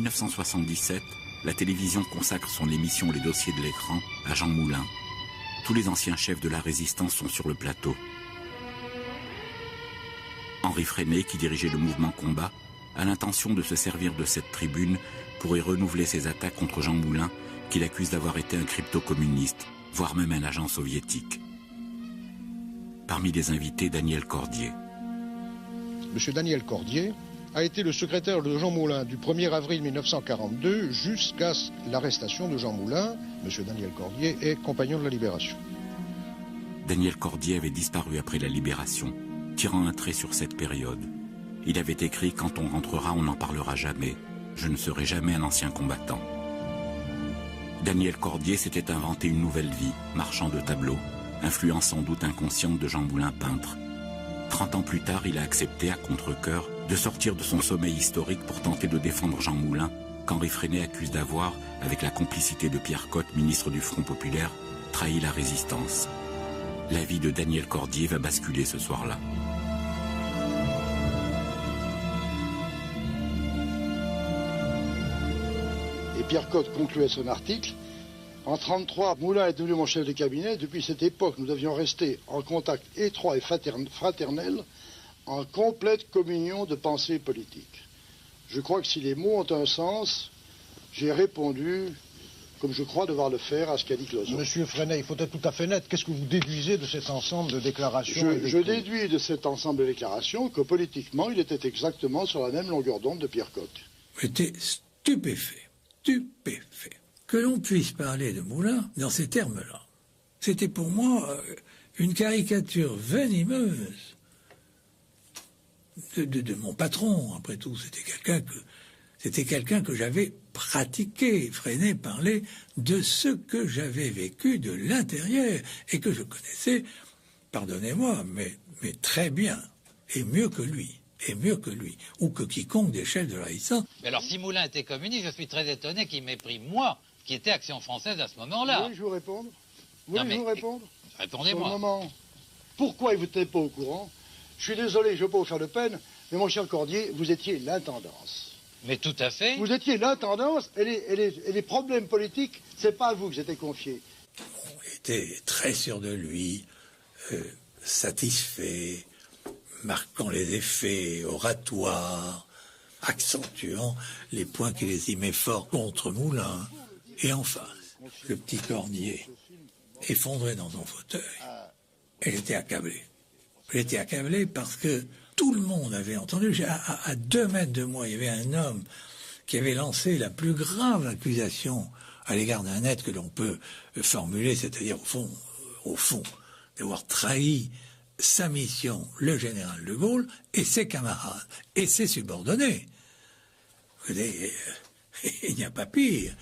1977, la télévision consacre son émission Les dossiers de l'écran à Jean Moulin. Tous les anciens chefs de la résistance sont sur le plateau. Henri Freinet, qui dirigeait le mouvement Combat, a l'intention de se servir de cette tribune pour y renouveler ses attaques contre Jean Moulin, qu'il accuse d'avoir été un crypto-communiste, voire même un agent soviétique. Parmi les invités, Daniel Cordier. Monsieur Daniel Cordier a été le secrétaire de Jean Moulin du 1er avril 1942 jusqu'à l'arrestation de Jean Moulin. Monsieur Daniel Cordier est compagnon de la Libération. Daniel Cordier avait disparu après la Libération, tirant un trait sur cette période. Il avait écrit « Quand on rentrera, on n'en parlera jamais. Je ne serai jamais un ancien combattant ». Daniel Cordier s'était inventé une nouvelle vie, marchand de tableaux, influence sans doute inconsciente de Jean Moulin peintre. 30 ans plus tard, il a accepté, à contre-cœur, de sortir de son sommeil historique pour tenter de défendre Jean Moulin, qu'Henri Freinet accuse d'avoir, avec la complicité de Pierre Cotte, ministre du Front Populaire, trahi la résistance. La vie de Daniel Cordier va basculer ce soir-là. Et Pierre Cotte concluait son article. En 1933, Moulin est devenu mon chef de cabinet. Depuis cette époque, nous devions rester en contact étroit et fraternel, en complète communion de pensée politique. Je crois que si les mots ont un sens, j'ai répondu, comme je crois devoir le faire, à ce qu'a dit Closon. Monsieur Freinet, il faut être tout à fait net. Qu'est-ce que vous déduisez de cet ensemble de déclarations? Je déduis de cet ensemble de déclarations que politiquement, il était exactement sur la même longueur d'onde de Pierre Cotte. J'étais stupéfait que l'on puisse parler de Moulin dans ces termes-là. C'était pour moi une caricature venimeuse de mon patron. Après tout, c'était quelqu'un que j'avais pratiqué. Freinet parlait de ce que j'avais vécu de l'intérieur et que je connaissais, pardonnez-moi, mais très bien, et mieux que lui. Ou que quiconque des chefs de la résistance. Mais alors, si Moulin était communiste, je suis très étonné qu'il m'ait pris, moi, qui était Action française à ce moment-là. Oui, je vous répondre. Vous vous répondre? Répondez-moi. Sur le moment, pourquoi vous n'êtes pas au courant? Je suis désolé, je ne veux pas vous faire de peine, mais mon cher Cordier, vous étiez l'intendance. Mais tout à fait. Vous étiez l'intendance, et les problèmes politiques, c'est pas à vous que j'étais confié. Il était très sûr de lui, satisfait, marquant les effets oratoires, accentuant les points qu'il estimait forts contre Moulin. Et en face, le petit Cordier, effondré dans son fauteuil. Et j'étais accablé. J'étais accablé parce que tout le monde avait entendu. À 2 mètres de moi, il y avait un homme qui avait lancé la plus grave accusation à l'égard d'un être que l'on peut formuler, c'est-à-dire au fond, d'avoir trahi sa mission, le général de Gaulle, et ses camarades, et ses subordonnés. Vous voyez, il n'y a pas pire.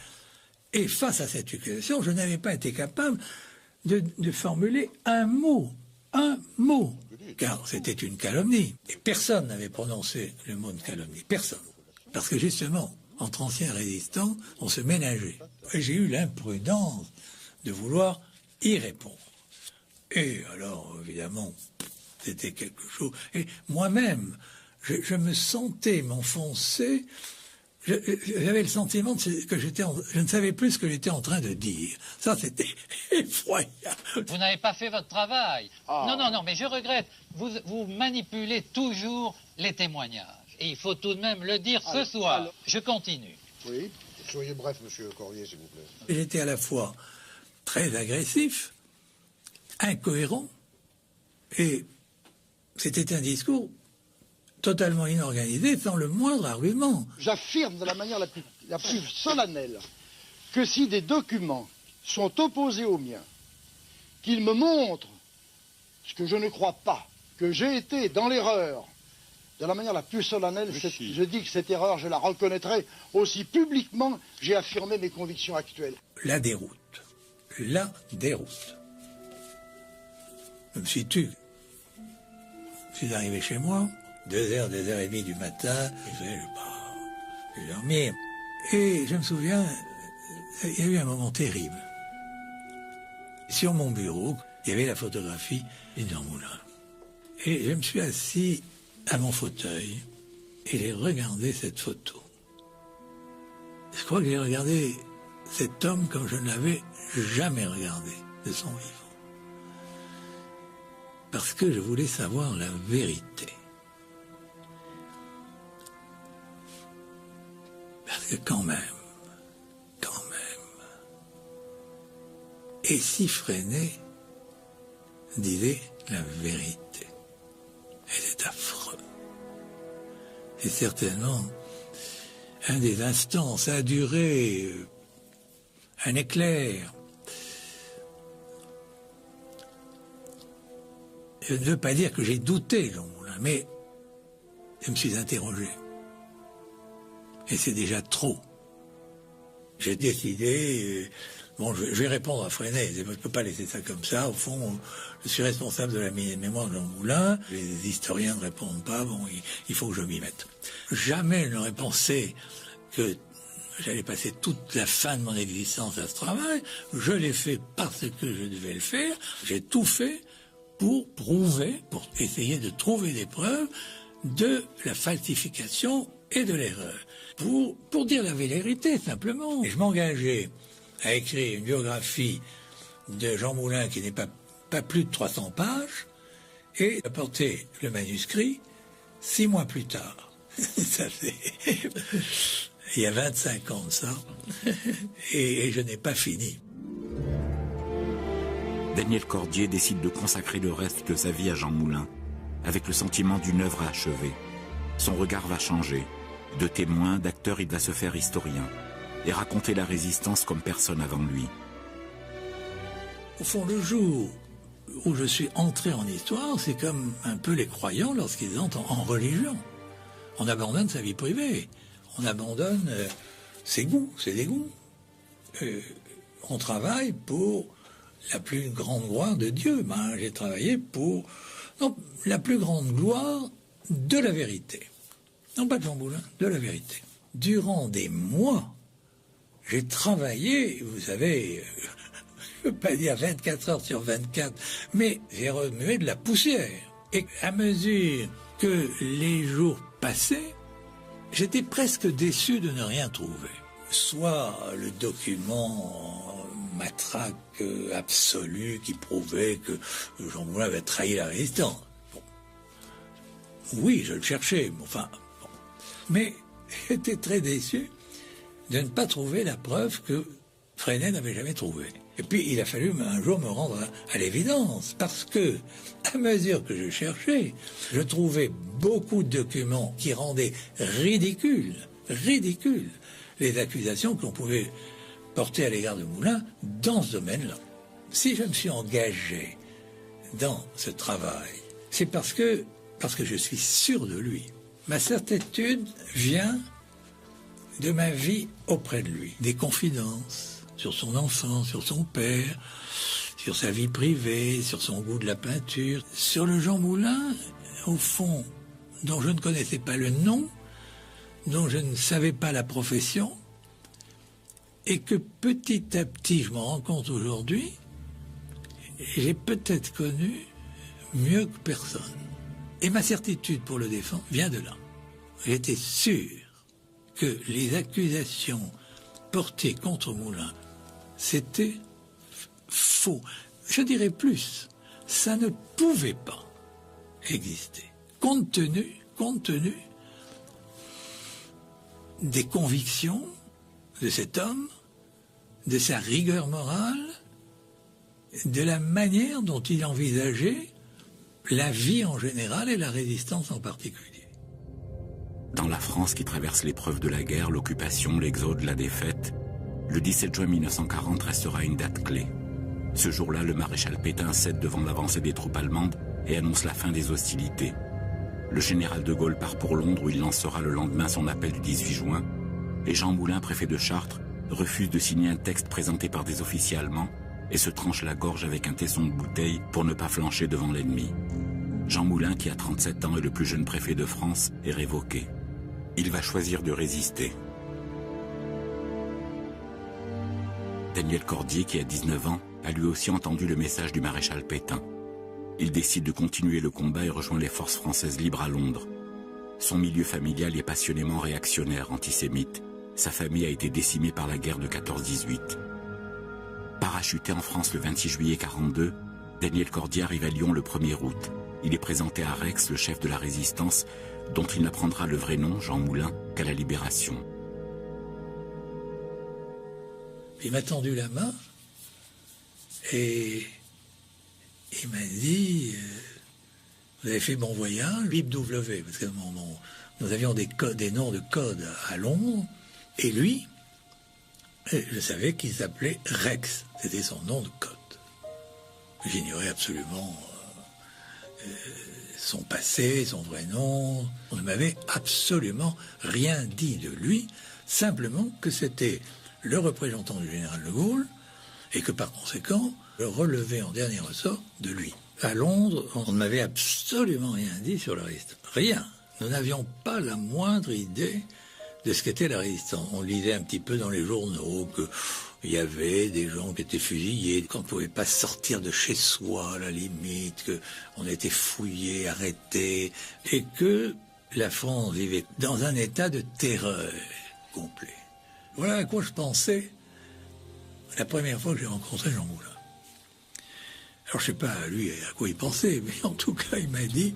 Et face à cette accusation, je n'avais pas été capable de formuler un mot, car c'était une calomnie. Et personne n'avait prononcé le mot de calomnie, personne. Parce que justement, entre anciens résistants, on se ménageait. Et j'ai eu l'imprudence de vouloir y répondre. Et alors, évidemment, c'était quelque chose. Et moi-même, je me sentais m'enfoncer. J'avais le sentiment que je ne savais plus ce que j'étais en train de dire. Ça, c'était effroyable. Vous n'avez pas fait votre travail. Non, mais je regrette. Vous manipulez toujours les témoignages. Et il faut tout de même le dire ce soir. Je continue. Oui, Soyez bref, monsieur Cordier, s'il vous plaît. J'étais à la fois très agressif, incohérent, et c'était un discours totalement inorganisé, sans le moindre argument. J'affirme de la manière la plus solennelle que si des documents sont opposés aux miens, qu'ils me montrent, ce que je ne crois pas, que j'ai été dans l'erreur, de la manière la plus solennelle, je dis que cette erreur, je la reconnaîtrai aussi publiquement, j'ai affirmé mes convictions actuelles. La déroute. Je me suis tu. Je suis arrivé chez moi, 2h30 du matin, je vais dormir. Et je me souviens, il y a eu un moment terrible. Sur mon bureau, il y avait la photographie de Jean Moulin. Et je me suis assis à mon fauteuil et j'ai regardé cette photo. crois que j'ai regardé cet homme comme je ne l'avais jamais regardé de son vivant. Parce que je voulais savoir la vérité. Parce que quand même, et si Freinet disait la vérité, elle est affreux. Et certainement, un des instants, ça a duré un éclair. Je ne veux pas dire que j'ai douté, Jean Moulin, mais je me suis interrogé. Et c'est déjà trop. J'ai décidé, bon, je vais répondre à Freinet, je ne peux pas laisser ça comme ça. Au fond, je suis responsable de la mémoire de Jean Moulin. Les historiens ne répondent pas, bon, il faut que je m'y mette. Jamais je n'aurais pensé que j'allais passer toute la fin de mon existence à ce travail. Je l'ai fait parce que je devais le faire. J'ai tout fait pour prouver, pour essayer de trouver des preuves de la falsification et de l'erreur. Pour dire la vérité, simplement. Et je m'engageais à écrire une biographie de Jean Moulin qui n'est pas plus de 300 pages et apporter le manuscrit 6 mois plus tard. Ça fait... Il y a 25 ans de ça, et je n'ai pas fini. Daniel Cordier décide de consacrer le reste de sa vie à Jean Moulin, avec le sentiment d'une œuvre à achever. Son regard va changer. De témoin, d'acteur, il va se faire historien et raconter la résistance comme personne avant lui. Au fond, le jour où je suis entré en histoire, c'est comme un peu les croyants lorsqu'ils entrent en religion. On abandonne sa vie privée. On abandonne ses goûts, ses dégoûts. On travaille pour la plus grande gloire de Dieu. Ben, j'ai travaillé pour la plus grande gloire de la vérité. Non pas de Jean Moulin, de la vérité. Durant des mois, j'ai travaillé, vous savez, je ne veux pas dire 24 heures sur 24, mais j'ai remué de la poussière. Et à mesure que les jours passaient, j'étais presque déçu de ne rien trouver. Soit le document matraque absolu qui prouvait que Jean Moulin avait trahi la résistance. Bon. Oui, je le cherchais, mais enfin... Bon. Mais j'étais très déçu de ne pas trouver la preuve que Freinet n'avait jamais trouvée. Et puis il a fallu un jour me rendre à l'évidence, parce que, à mesure que je cherchais, je trouvais beaucoup de documents qui rendaient ridicules les accusations qu'on pouvait porter à l'égard de Moulin dans ce domaine-là. Si je me suis engagé dans ce travail, c'est parce que je suis sûr de lui. Ma certitude vient de ma vie auprès de lui, des confidences sur son enfance, sur son père, sur sa vie privée, sur son goût de la peinture, sur le Jean Moulin, au fond, dont je ne connaissais pas le nom, dont je ne savais pas la profession, et que petit à petit, je m'en rends compte aujourd'hui, j'ai peut-être connu mieux que personne. Et ma certitude pour le défendre vient de là. J'étais sûr que les accusations portées contre Moulin, c'était faux. Je dirais plus, ça ne pouvait pas exister, compte tenu des convictions de cet homme, de sa rigueur morale, de la manière dont il envisageait la vie en général et la résistance en particulier. Dans la France qui traverse l'épreuve de la guerre, l'occupation, l'exode, la défaite, le 17 juin 1940 restera une date clé. Ce jour-là, le maréchal Pétain cède devant l'avancée des troupes allemandes et annonce la fin des hostilités. Le général de Gaulle part pour Londres où il lancera le lendemain son appel du 18 juin et Jean Moulin, préfet de Chartres, refuse de signer un texte présenté par des officiers allemands et se tranche la gorge avec un tesson de bouteille pour ne pas flancher devant l'ennemi. Jean Moulin, qui a 37 ans et le plus jeune préfet de France, est révoqué. Il va choisir de résister. Daniel Cordier, qui a 19 ans, a lui aussi entendu le message du maréchal Pétain. Il décide de continuer le combat et rejoint les forces françaises libres à Londres. Son milieu familial est passionnément réactionnaire, antisémite, Sa famille a été décimée par la guerre de 14-18. Parachuté en France le 26 juillet 42, Daniel Cordier arrive à Lyon le 1er août. Il est présenté à Rex, le chef de la résistance, dont il n'apprendra le vrai nom, Jean Moulin, qu'à la Libération. Il m'a tendu la main et il m'a dit vous avez fait bon voyage, BIPW, parce que nous avions des noms de code à Londres, et lui, je savais qu'il s'appelait Rex, c'était son nom de code. J'ignorais absolument son passé, son vrai nom. On ne m'avait absolument rien dit de lui, simplement que c'était le représentant du général de Gaulle et que par conséquent, je relevais en dernier ressort de lui. À Londres, on ne m'avait absolument rien dit sur la résistance. Rien. Nous n'avions pas la moindre idée de ce qu'était la résistance. On lisait un petit peu dans les journaux qu'il y avait des gens qui étaient fusillés, qu'on ne pouvait pas sortir de chez soi, à la limite, qu'on était fouillé, arrêté, et que la France vivait dans un état de terreur complet. Voilà à quoi je pensais la première fois que j'ai rencontré Jean Moulin. Alors je sais pas lui à quoi il pensait, mais en tout cas il m'a dit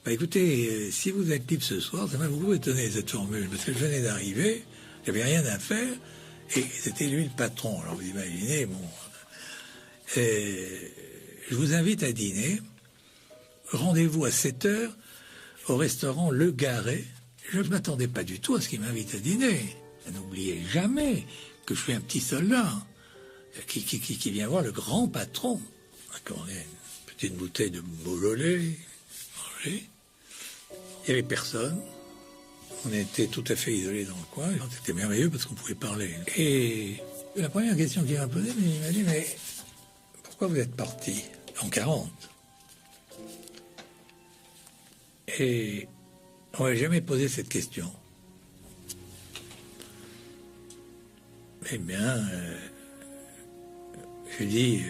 écoutez, si vous êtes libre ce soir, ça m'a beaucoup étonné cette formule, parce que je venais d'arriver, j'avais rien à faire, et c'était lui le patron. Alors vous imaginez, je vous invite à dîner, rendez-vous à 7h au restaurant Le Garret. Je ne m'attendais pas du tout à ce qu'il m'invite à dîner. N'oubliez jamais que je suis un petit soldat qui vient voir le grand patron. On a une petite bouteille de Beaujolais, manger. Il n'y avait personne. On était tout à fait isolés dans le coin. C'était merveilleux parce qu'on pouvait parler. Et la première question qu'il m'a posée, il m'a dit, mais pourquoi vous êtes parti en 40 ? Et on ne m'a jamais posé cette question. Eh bien, je dis,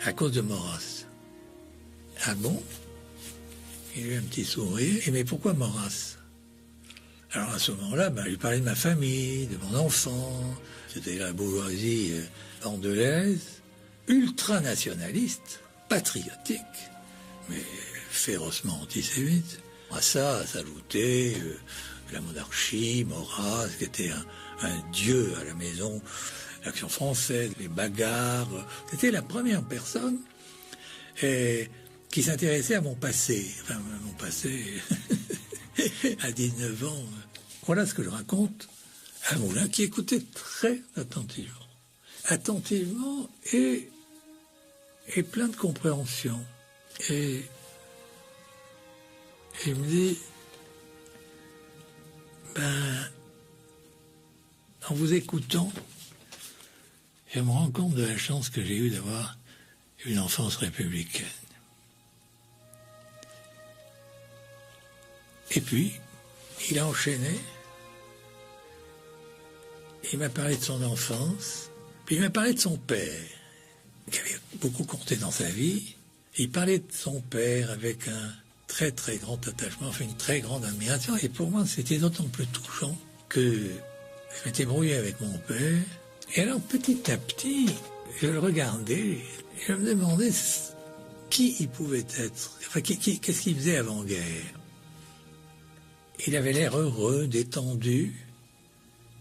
à cause de Maurras. Ah bon ? Il a eu un petit sourire. Et mais pourquoi Maurras ? Alors à ce moment-là, je parlais de ma famille, de mon enfant. C'était la bourgeoisie andelaise, ultranationaliste, patriotique, mais férocement antisémite. À ça s'ajoutait la monarchie, Maurras, qui était un dieu à la maison, l'Action française, les bagarres. C'était la première personne qui s'intéressait à mon passé. Enfin, mon passé à 19 ans. Voilà ce que je raconte à Moulin, qui écoutait très attentivement. Attentivement et plein de compréhension. Et il me dit, en vous écoutant, je me rends compte de la chance que j'ai eue d'avoir une enfance républicaine. Et puis, il a enchaîné. Il m'a parlé de son enfance, puis il m'a parlé de son père, qui avait beaucoup compté dans sa vie. Il parlait de son père avec un très très grand attachement, enfin une très grande admiration. Et pour moi, c'était d'autant plus touchant que je m'étais brouillé avec mon père. Et alors, petit à petit, je le regardais, et je me demandais qui il pouvait être. Enfin, qu'est-ce qu'il faisait avant-guerre. Il avait l'air heureux, détendu.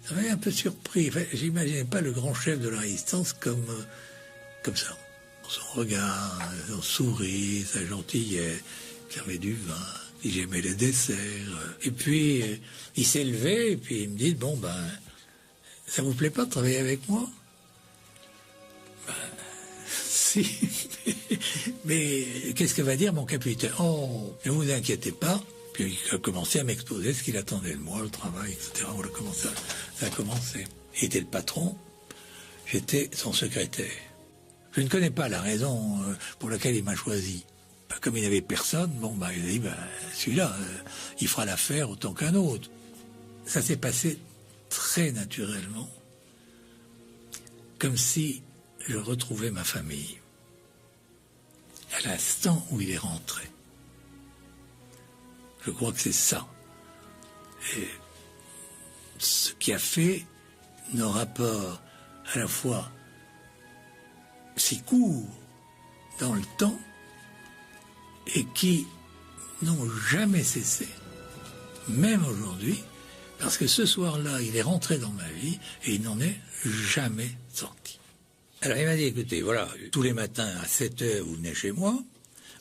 Ça m'avait un peu surpris. Enfin, j'imaginais pas le grand chef de la résistance comme ça. Son regard, son sourire, sa gentillesse, il servait du vin, il aimait les desserts. Et puis, il s'est levé et puis il me dit, ça vous plaît pas de travailler avec moi ? Si. Mais qu'est-ce que va dire mon capitaine ? Oh, ne vous inquiétez pas. Puis il a commencé à m'exposer ce qu'il attendait de moi, le travail, etc. Ça a commencé. Il était le patron, j'étais son secrétaire. Je ne connais pas la raison pour laquelle il m'a choisi. Comme il n'y avait personne, il a dit, celui-là, il fera l'affaire autant qu'un autre. Ça s'est passé très naturellement, comme si je retrouvais ma famille à l'instant où il est rentré. Je crois que c'est ça. Et ce qui a fait nos rapports à la fois si courts dans le temps et qui n'ont jamais cessé, même aujourd'hui, parce que ce soir-là, il est rentré dans ma vie et il n'en est jamais sorti. Alors il m'a dit, écoutez, voilà, tous les matins à 7h, vous venez chez moi,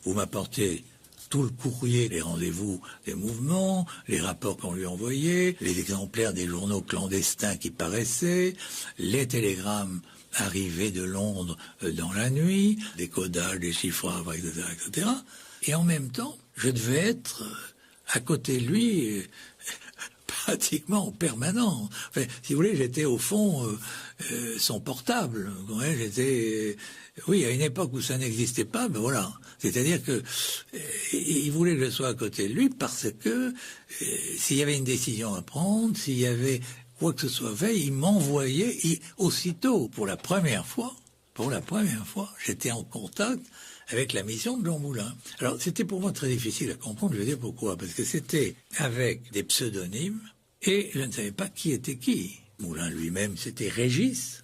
vous m'apportez tout le courrier, les rendez-vous des mouvements, les rapports qu'on lui envoyait, les exemplaires des journaux clandestins qui paraissaient, les télégrammes arrivés de Londres dans la nuit, des codages, des chiffrages, etc., etc. Et en même temps, je devais être à côté de lui pratiquement en permanence. Enfin, si vous voulez, j'étais au fond son portable. Ouais, j'étais... Oui, à une époque où ça n'existait pas, ben voilà. C'est-à-dire que il voulait que je sois à côté de lui parce que s'il y avait une décision à prendre, s'il y avait quoi que ce soit fait, il m'envoyait aussitôt. Pour la première fois, j'étais en contact avec la mission de Jean Moulin. Alors, c'était pour moi très difficile à comprendre, je vais dire pourquoi. Parce que c'était avec des pseudonymes, et je ne savais pas qui était qui. Moulin lui-même, c'était Régis.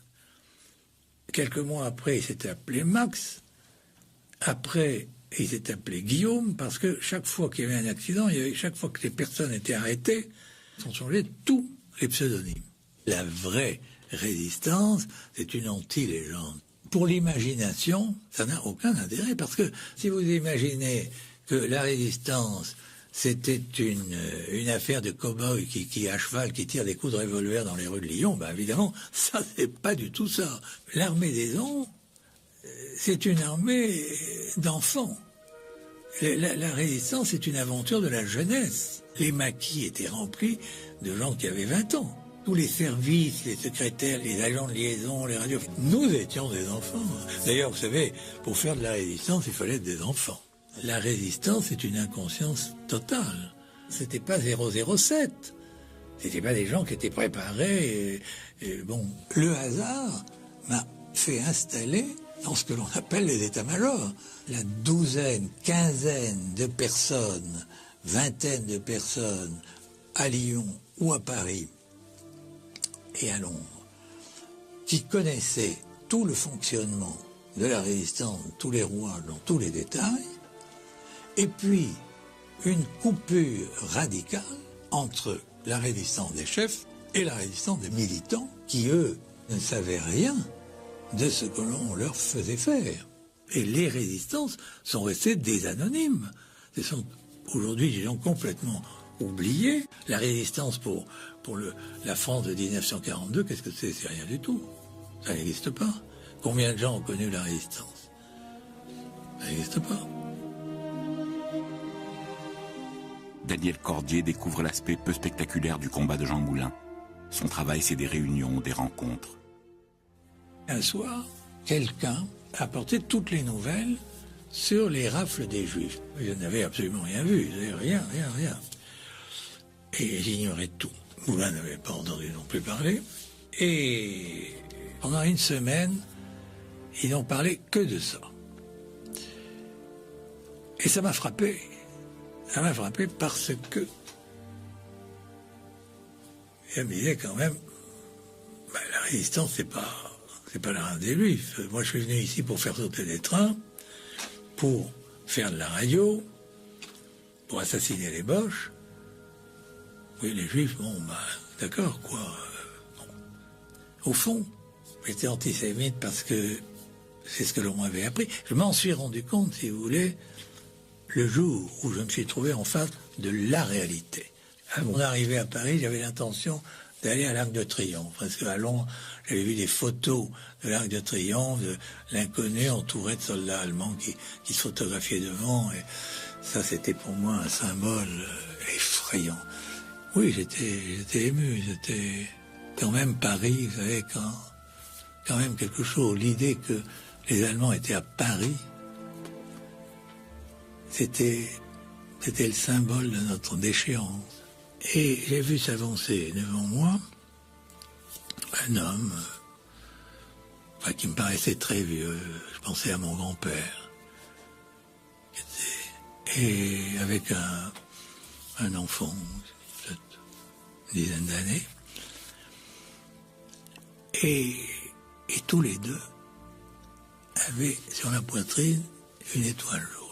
Quelques mois après, il s'était appelé Max. Après, il s'était appelé Guillaume, parce que chaque fois qu'il y avait un accident, chaque fois que les personnes étaient arrêtées, on changeait tous les pseudonymes. La vraie résistance, c'est une anti-légende. Pour l'imagination, ça n'a aucun intérêt, parce que si vous imaginez que la résistance, c'était une affaire de cow-boy qui à cheval, qui tire des coups de revolver dans les rues de Lyon, ben évidemment, ça c'est pas du tout ça. L'armée des ondes, c'est une armée d'enfants. La résistance, c'est une aventure de la jeunesse. Les maquis étaient remplis de gens qui avaient 20 ans. Tous les services, les secrétaires, les agents de liaison, les radios, nous étions des enfants. D'ailleurs, vous savez, pour faire de la résistance, il fallait être des enfants. La résistance, c'est une inconscience totale. C'était pas 007. C'était pas des gens qui étaient préparés. Bon, le hasard m'a fait installer dans ce que l'on appelle les états-majors. La douzaine, quinzaine de personnes, vingtaine de personnes à Lyon ou à Paris et à Londres, qui connaissaient tout le fonctionnement de la résistance, tous les rouages, dans tous les détails, et puis une coupure radicale entre la résistance des chefs et la résistance des militants, qui, eux, ne savaient rien de ce que l'on leur faisait faire. Et les résistances sont restées des anonymes. Ce sont aujourd'hui des gens complètement oubliés. La résistance pour la France de 1942, qu'est-ce que c'est? C'est rien du tout. Ça n'existe pas. Combien de gens ont connu la résistance? Ça n'existe pas. Daniel Cordier découvre l'aspect peu spectaculaire du combat de Jean Moulin. Son travail, c'est des réunions, des rencontres. Un soir, quelqu'un a apporté toutes les nouvelles sur les rafles des Juifs. Je n'avais absolument rien vu, rien. Et j'ignorais tout. Moulin n'avait pas entendu non plus parler. Et pendant une semaine, ils n'ont parlé que de ça. Et ça m'a frappé. Ça m'a frappé parce que je me disais quand même, la résistance, c'est pas la reine des Juifs. Moi, je suis venu ici pour faire sauter des trains, pour faire de la radio, pour assassiner les Boches. Oui, les Juifs, bon, d'accord, quoi. Bon. Au fond, j'étais antisémite parce que c'est ce que l'on m'avait appris. Je m'en suis rendu compte, si vous voulez, le jour où je me suis trouvé en face de la réalité. À mon arrivée à Paris, j'avais l'intention d'aller à l'Arc de Triomphe, parce qu'à Londres, j'avais vu des photos de l'Arc de Triomphe, de l'inconnu entouré de soldats allemands qui se photographiaient devant, et ça, c'était pour moi un symbole effrayant. Oui, j'étais ému, c'était quand même Paris, vous savez, quand même quelque chose. L'idée que les Allemands étaient à Paris, c'était le symbole de notre déchéance. Et j'ai vu s'avancer devant moi un homme qui me paraissait très vieux. Je pensais à mon grand-père. Et avec un enfant, peut-être une dizaine d'années. Et tous les deux avaient sur la poitrine une étoile jaune.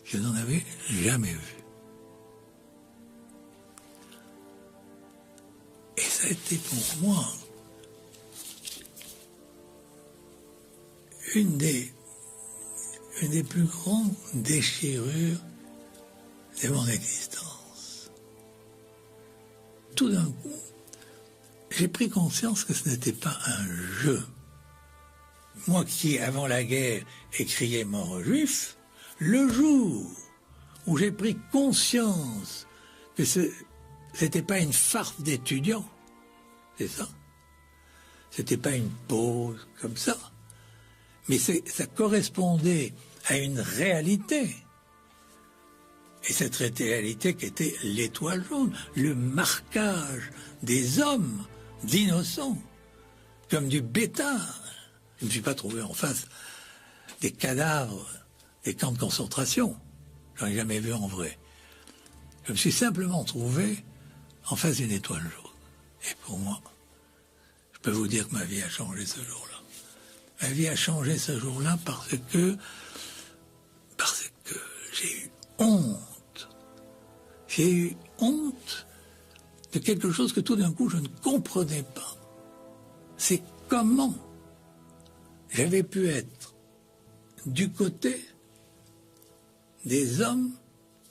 Je n'en avais jamais vu. Et ça a été pour moi une des plus grandes déchirures de mon existence. Tout d'un coup, j'ai pris conscience que ce n'était pas un jeu. Moi qui, avant la guerre, écriais mort aux Juifs, le jour où j'ai pris conscience que c'était pas une farce d'étudiants, c'est ça. C'était pas une pause comme ça. Mais ça correspondait à une réalité. Et cette réalité qui était l'étoile jaune, le marquage des hommes, d'innocents, comme du bétail. Je ne me suis pas trouvé en face des cadavres des camps de concentration. J'en ai jamais vu en vrai. Je me suis simplement trouvé en face d'une étoile jaune. Et pour moi, je peux vous dire que ma vie a changé ce jour-là. Ma vie a changé ce jour-là parce que j'ai eu honte. J'ai eu honte de quelque chose que tout d'un coup je ne comprenais pas. C'est comment j'avais pu être du côté des hommes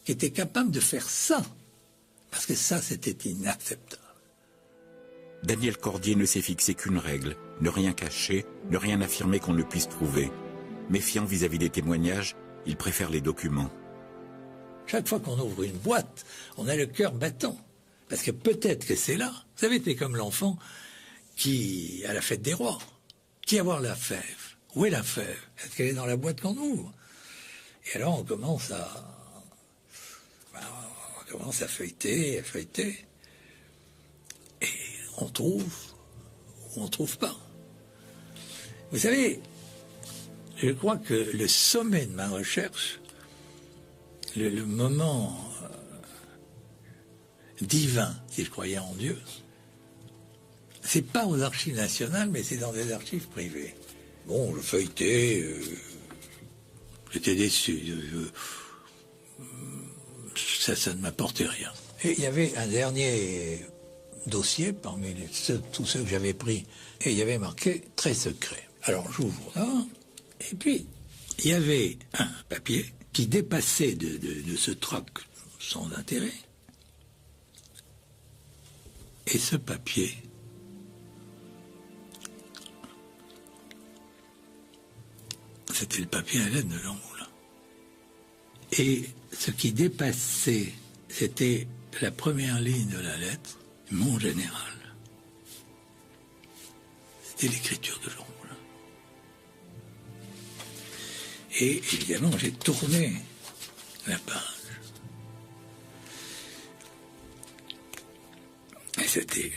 qui étaient capables de faire ça. Parce que ça, c'était inacceptable. Daniel Cordier ne s'est fixé qu'une règle, ne rien cacher, ne rien affirmer qu'on ne puisse prouver. Méfiant vis-à-vis des témoignages, il préfère les documents. Chaque fois qu'on ouvre une boîte, on a le cœur battant. Parce que peut-être que c'est là. Vous savez, c'est comme l'enfant qui, à la fête des rois, qui va voir la fève. Où est la fève? Est-ce qu'elle est dans la boîte qu'on ouvre? Et alors on commence à feuilleter, et on trouve ou on trouve pas. Vous savez, je crois que le sommet de ma recherche, le moment divin, si je croyais en Dieu, c'est pas aux archives nationales, mais c'est dans des archives privées. Bon, je feuilletais, j'étais déçu. Ça ne m'apportait rien. Et il y avait un dernier dossier parmi tous ceux que j'avais pris, et il y avait marqué « très secret ». Alors j'ouvre là, et puis il y avait un papier qui dépassait de ce troc sans intérêt. Et ce papier, c'était le papier à lettres de Jean Moulin. Et ce qui dépassait, c'était la première ligne de la lettre, mon général. C'était l'écriture de Jean Moulin. Et évidemment, j'ai tourné la page. Et c'était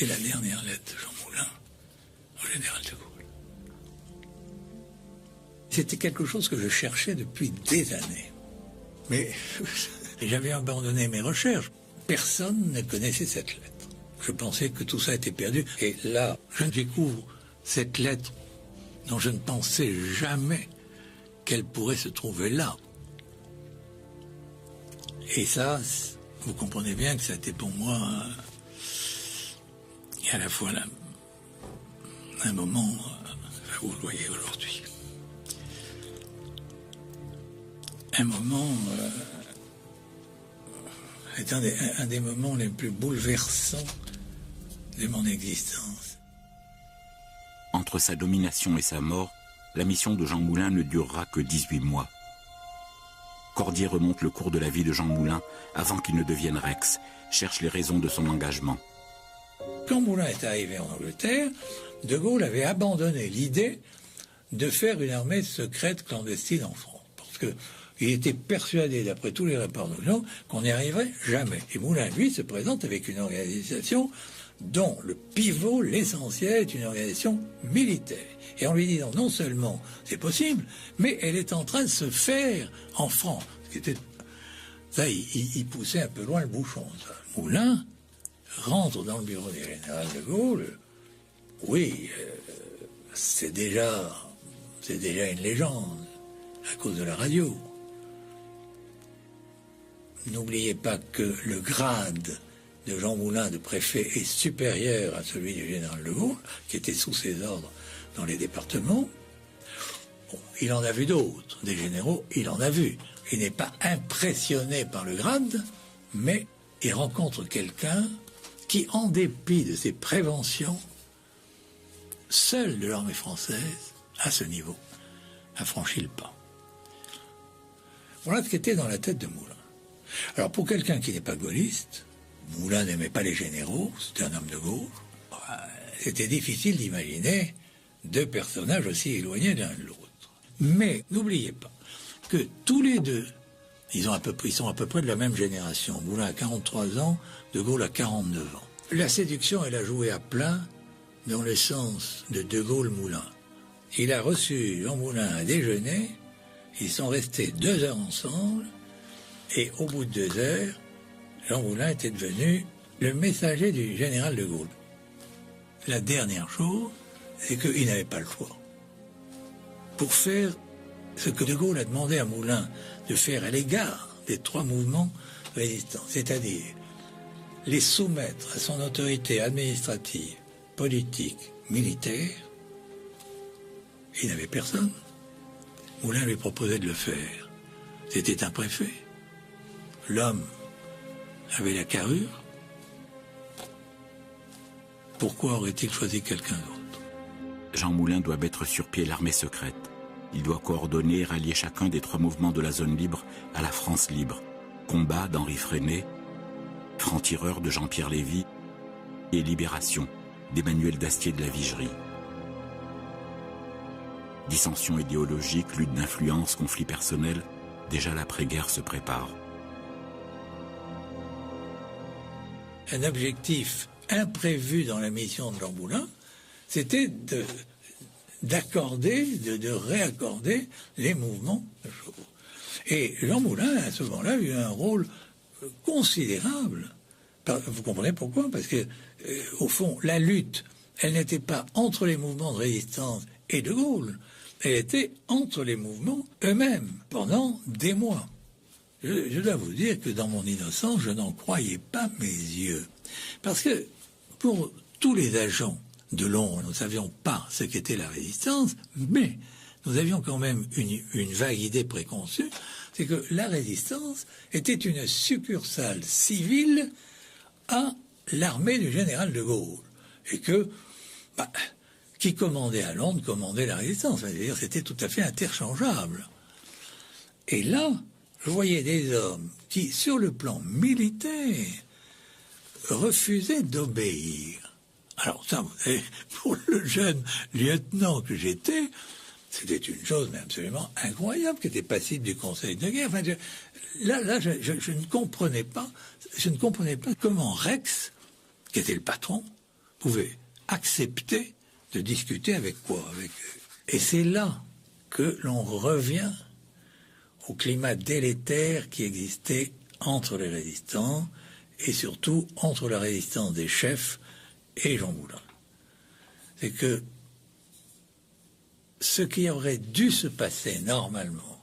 la dernière lettre de Jean Moulin au général de Gaulle. C'était quelque chose que je cherchais depuis des années. Mais j'avais abandonné mes recherches. Personne ne connaissait cette lettre. Je pensais que tout ça était perdu. Et là, je découvre cette lettre dont je ne pensais jamais qu'elle pourrait se trouver là. Et ça, vous comprenez bien que ça a été pour moi à la fois là, un moment, vous le voyez aujourd'hui, un moment, c'est un des moments les plus bouleversants de mon existence. Entre sa domination et sa mort, la mission de Jean Moulin ne durera que 18 mois. Cordier remonte le cours de la vie de Jean Moulin avant qu'il ne devienne Rex, cherche les raisons de son engagement. Quand Moulin est arrivé en Angleterre, De Gaulle avait abandonné l'idée de faire une armée secrète clandestine en France. Parce qu'il était persuadé, d'après tous les rapports d'opinion, qu'on n'y arriverait jamais. Et Moulin, lui, se présente avec une organisation dont le pivot, l'essentiel, est une organisation militaire. Et on lui dit non seulement c'est possible, mais elle est en train de se faire en France. Ce qui était Ça, il poussait un peu loin le bouchon, ça. Moulin rentre dans le bureau du général de Gaulle. Oui, c'est déjà une légende, à cause de la radio. N'oubliez pas que le grade de Jean Moulin de préfet est supérieur à celui du général de Gaulle, qui était sous ses ordres dans les départements. Bon, il en a vu d'autres, des généraux, il en a vu. Il n'est pas impressionné par le grade, mais il rencontre quelqu'un qui, en dépit de ses préventions, seul de l'armée française, à ce niveau, a franchi le pas. Voilà ce qui était dans la tête de Moulin. Alors, pour quelqu'un qui n'est pas gaulliste, Moulin n'aimait pas les généraux, c'était un homme de gauche, c'était difficile d'imaginer deux personnages aussi éloignés l'un de l'autre. Mais n'oubliez pas que tous les deux, ils sont à peu près de la même génération. Moulin a 43 ans, de Gaulle a 49 ans. La séduction, elle a joué à plein dans le sens de De Gaulle-Moulin. Il a reçu Jean Moulin à déjeuner, ils sont restés 2 heures ensemble, et au bout de 2 heures, Jean Moulin était devenu le messager du général de Gaulle. La dernière chose, c'est qu'il n'avait pas le choix. Pour faire ce que de Gaulle a demandé à Moulin de faire à l'égard des 3 mouvements résistants, c'est-à-dire les soumettre à son autorité administrative, politique, militaire, il n'avait personne. Moulin lui proposait de le faire. C'était un préfet. L'homme avait la carrure. Pourquoi aurait-il choisi quelqu'un d'autre? Jean Moulin doit mettre sur pied l'armée secrète. Il doit coordonner et rallier chacun des 3 mouvements de la zone libre à la France libre. Combat d'Henri Freinet, Franc-tireur de Jean-Pierre Lévy et Libération d'Emmanuel Dastier de la Vigerie. Dissensions idéologiques, lutte d'influence, conflits personnels, déjà l'après-guerre se prépare. Un objectif imprévu dans la mission de Jean Moulin, c'était d'accorder, de réaccorder les mouvements de chevaux. Et Jean Moulin, à ce moment-là, a eu un rôle considérable. Vous comprenez pourquoi? Parce que, au fond, la lutte, elle n'était pas entre les mouvements de résistance et de Gaulle, elle était entre les mouvements eux-mêmes, pendant des mois. Je dois vous dire que dans mon innocence, je n'en croyais pas mes yeux. Parce que, pour tous les agents de l'ombre, nous ne savions pas ce qu'était la résistance, mais nous avions quand même une vague idée préconçue, c'est que la résistance était une succursale civile à l'armée du général de Gaulle. Et que, qui commandait à Londres commandait la résistance. C'est-à-dire c'était tout à fait interchangeable. Et là, je voyais des hommes qui, sur le plan militaire, refusaient d'obéir. Alors ça, pour le jeune lieutenant que j'étais, c'était une chose mais absolument incroyable, qui était passible du Conseil de guerre. Enfin, je ne comprenais pas, comment Rex, qui était le patron, pouvait accepter de discuter avec quoi, avec eux. Et c'est là que l'on revient au climat délétère qui existait entre les résistants et surtout entre la résistance des chefs et Jean Moulin. C'est que ce qui aurait dû se passer normalement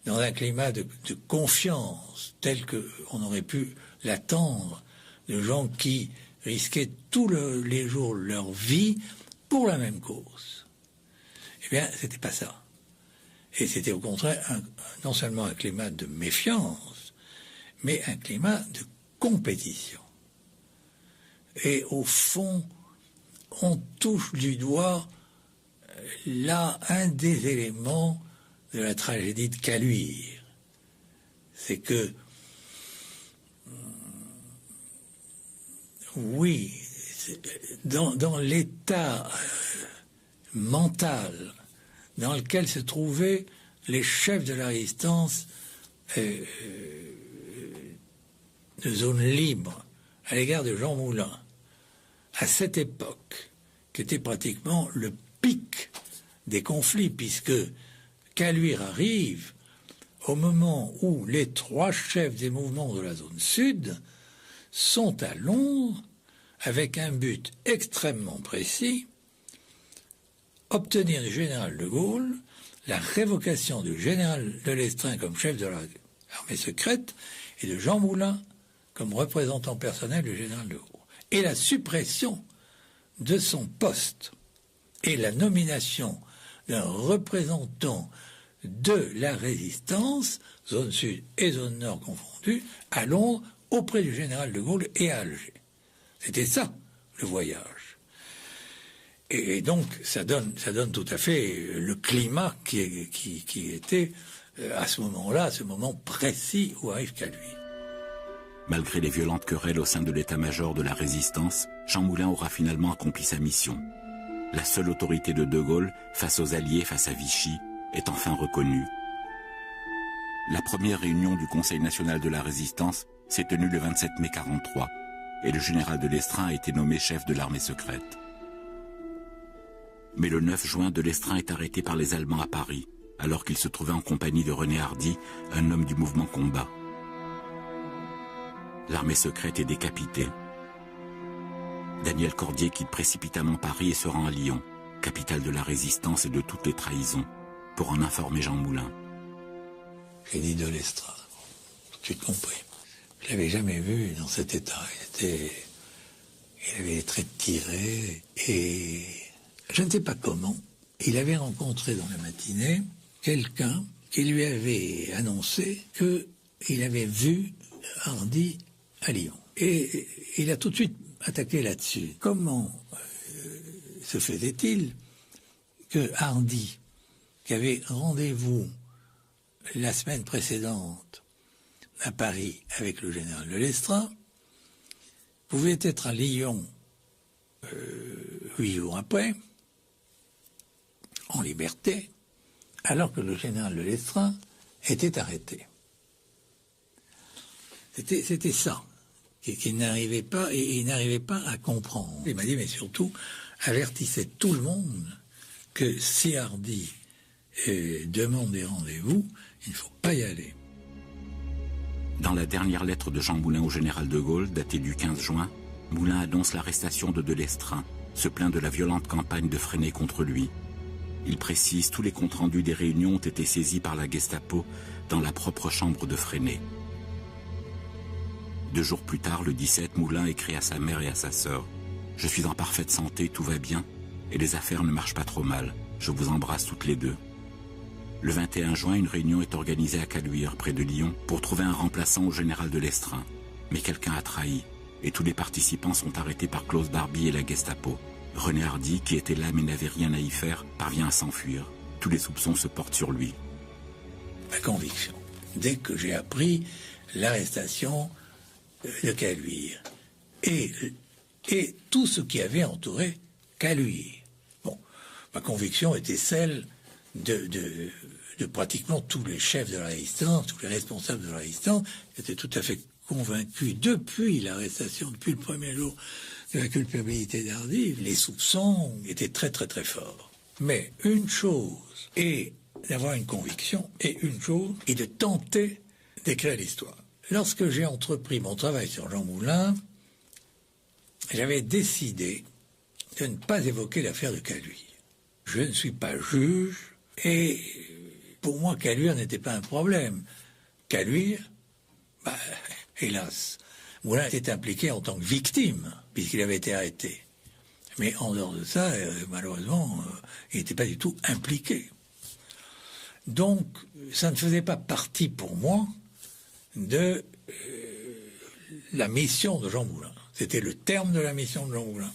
dans un climat de confiance tel qu'on aurait pu l'attendre de gens qui risquaient tous les jours leur vie pour la même cause, eh bien, c'était pas ça. Et c'était au contraire non seulement un climat de méfiance, mais un climat de compétition. Et au fond, on touche du doigt là un des éléments de la tragédie de Caluire. C'est que, oui, dans l'état mental dans lequel se trouvaient les chefs de la résistance de zone libre à l'égard de Jean Moulin, à cette époque, qui était pratiquement le pic des conflits, puisque Caluire arrive au moment où les 3 chefs des mouvements de la zone sud sont à Londres avec un but extrêmement précis, obtenir du général de Gaulle la révocation du général de Lestrin comme chef de l'armée secrète et de Jean Moulin comme représentant personnel du général de Gaulle, et la suppression de son poste et la nomination d'un représentant de la résistance, zone sud et zone nord confondues, à Londres, auprès du général de Gaulle et à Alger. C'était ça, le voyage. Et donc, ça donne tout à fait le climat qui était, à ce moment-là, à ce moment précis où arrive Caluire. Malgré les violentes querelles au sein de l'état-major de la résistance, Jean Moulin aura finalement accompli sa mission. La seule autorité de Gaulle, face aux Alliés, face à Vichy, est enfin reconnue. La première réunion du Conseil national de la résistance s'est tenue le 27 mai 1943, et le général de Lestrin a été nommé chef de l'armée secrète. Mais le 9 juin, de Lestrin est arrêté par les Allemands à Paris, alors qu'il se trouvait en compagnie de René Hardy, un homme du mouvement combat. L'armée secrète est décapitée. Daniel Cordier quitte précipitamment Paris et se rend à Lyon, capitale de la résistance et de toutes les trahisons, pour en informer Jean Moulin. J'ai dit de Lestrin, tout de suite compris. Je l'avais jamais vu dans cet état. Il avait les traits tirés et je ne sais pas comment. Il avait rencontré dans la matinée quelqu'un qui lui avait annoncé qu'il avait vu Hardy à Lyon. Et il a tout de suite attaqué là-dessus. Comment se faisait-il que Hardy, qui avait rendez-vous la semaine précédente à Paris avec le général de Lestrin, pouvait être à Lyon 8 jours après, en liberté, alors que le général de Lestrin était arrêté. C'était ça qu'il n'arrivait pas, et il n'arrivait pas à comprendre. Il m'a dit, mais surtout, avertissez tout le monde que si Hardy demande des rendez-vous, il ne faut pas y aller. Dans la dernière lettre de Jean Moulin au général de Gaulle, datée du 15 juin, Moulin annonce l'arrestation de Lestrin, se plaint de la violente campagne de Freinet contre lui. Il précise, tous les comptes rendus des réunions ont été saisis par la Gestapo dans la propre chambre de Freinet. 2 jours plus tard, le 17, Moulin écrit à sa mère et à sa sœur. « Je suis en parfaite santé, tout va bien, et les affaires ne marchent pas trop mal. Je vous embrasse toutes les deux. » Le 21 juin, une réunion est organisée à Caluire, près de Lyon, pour trouver un remplaçant au général de Lestrin. Mais quelqu'un a trahi, et tous les participants sont arrêtés par Klaus Barbie et la Gestapo. René Hardy, qui était là mais n'avait rien à y faire, parvient à s'enfuir. Tous les soupçons se portent sur lui. Ma conviction, dès que j'ai appris l'arrestation de Caluire et tout ce qui avait entouré Caluire, bon, ma conviction était celle de pratiquement tous les chefs de la résistance, tous les responsables de la résistance, étaient tout à fait convaincus depuis l'arrestation, depuis le premier jour de la culpabilité d'Hardy, les soupçons étaient très très très forts. Mais une chose est d'avoir une conviction et une chose est de tenter d'écrire l'histoire. Lorsque j'ai entrepris mon travail sur Jean Moulin, j'avais décidé de ne pas évoquer l'affaire de Caluire. Je ne suis pas juge et pour moi Caluire n'était pas un problème. Caluire, hélas, Moulin était impliqué en tant que victime puisqu'il avait été arrêté. Mais en dehors de ça, malheureusement, il n'était pas du tout impliqué. Donc, ça ne faisait pas partie pour moi de la mission de Jean Moulin. C'était le terme de la mission de Jean Moulin.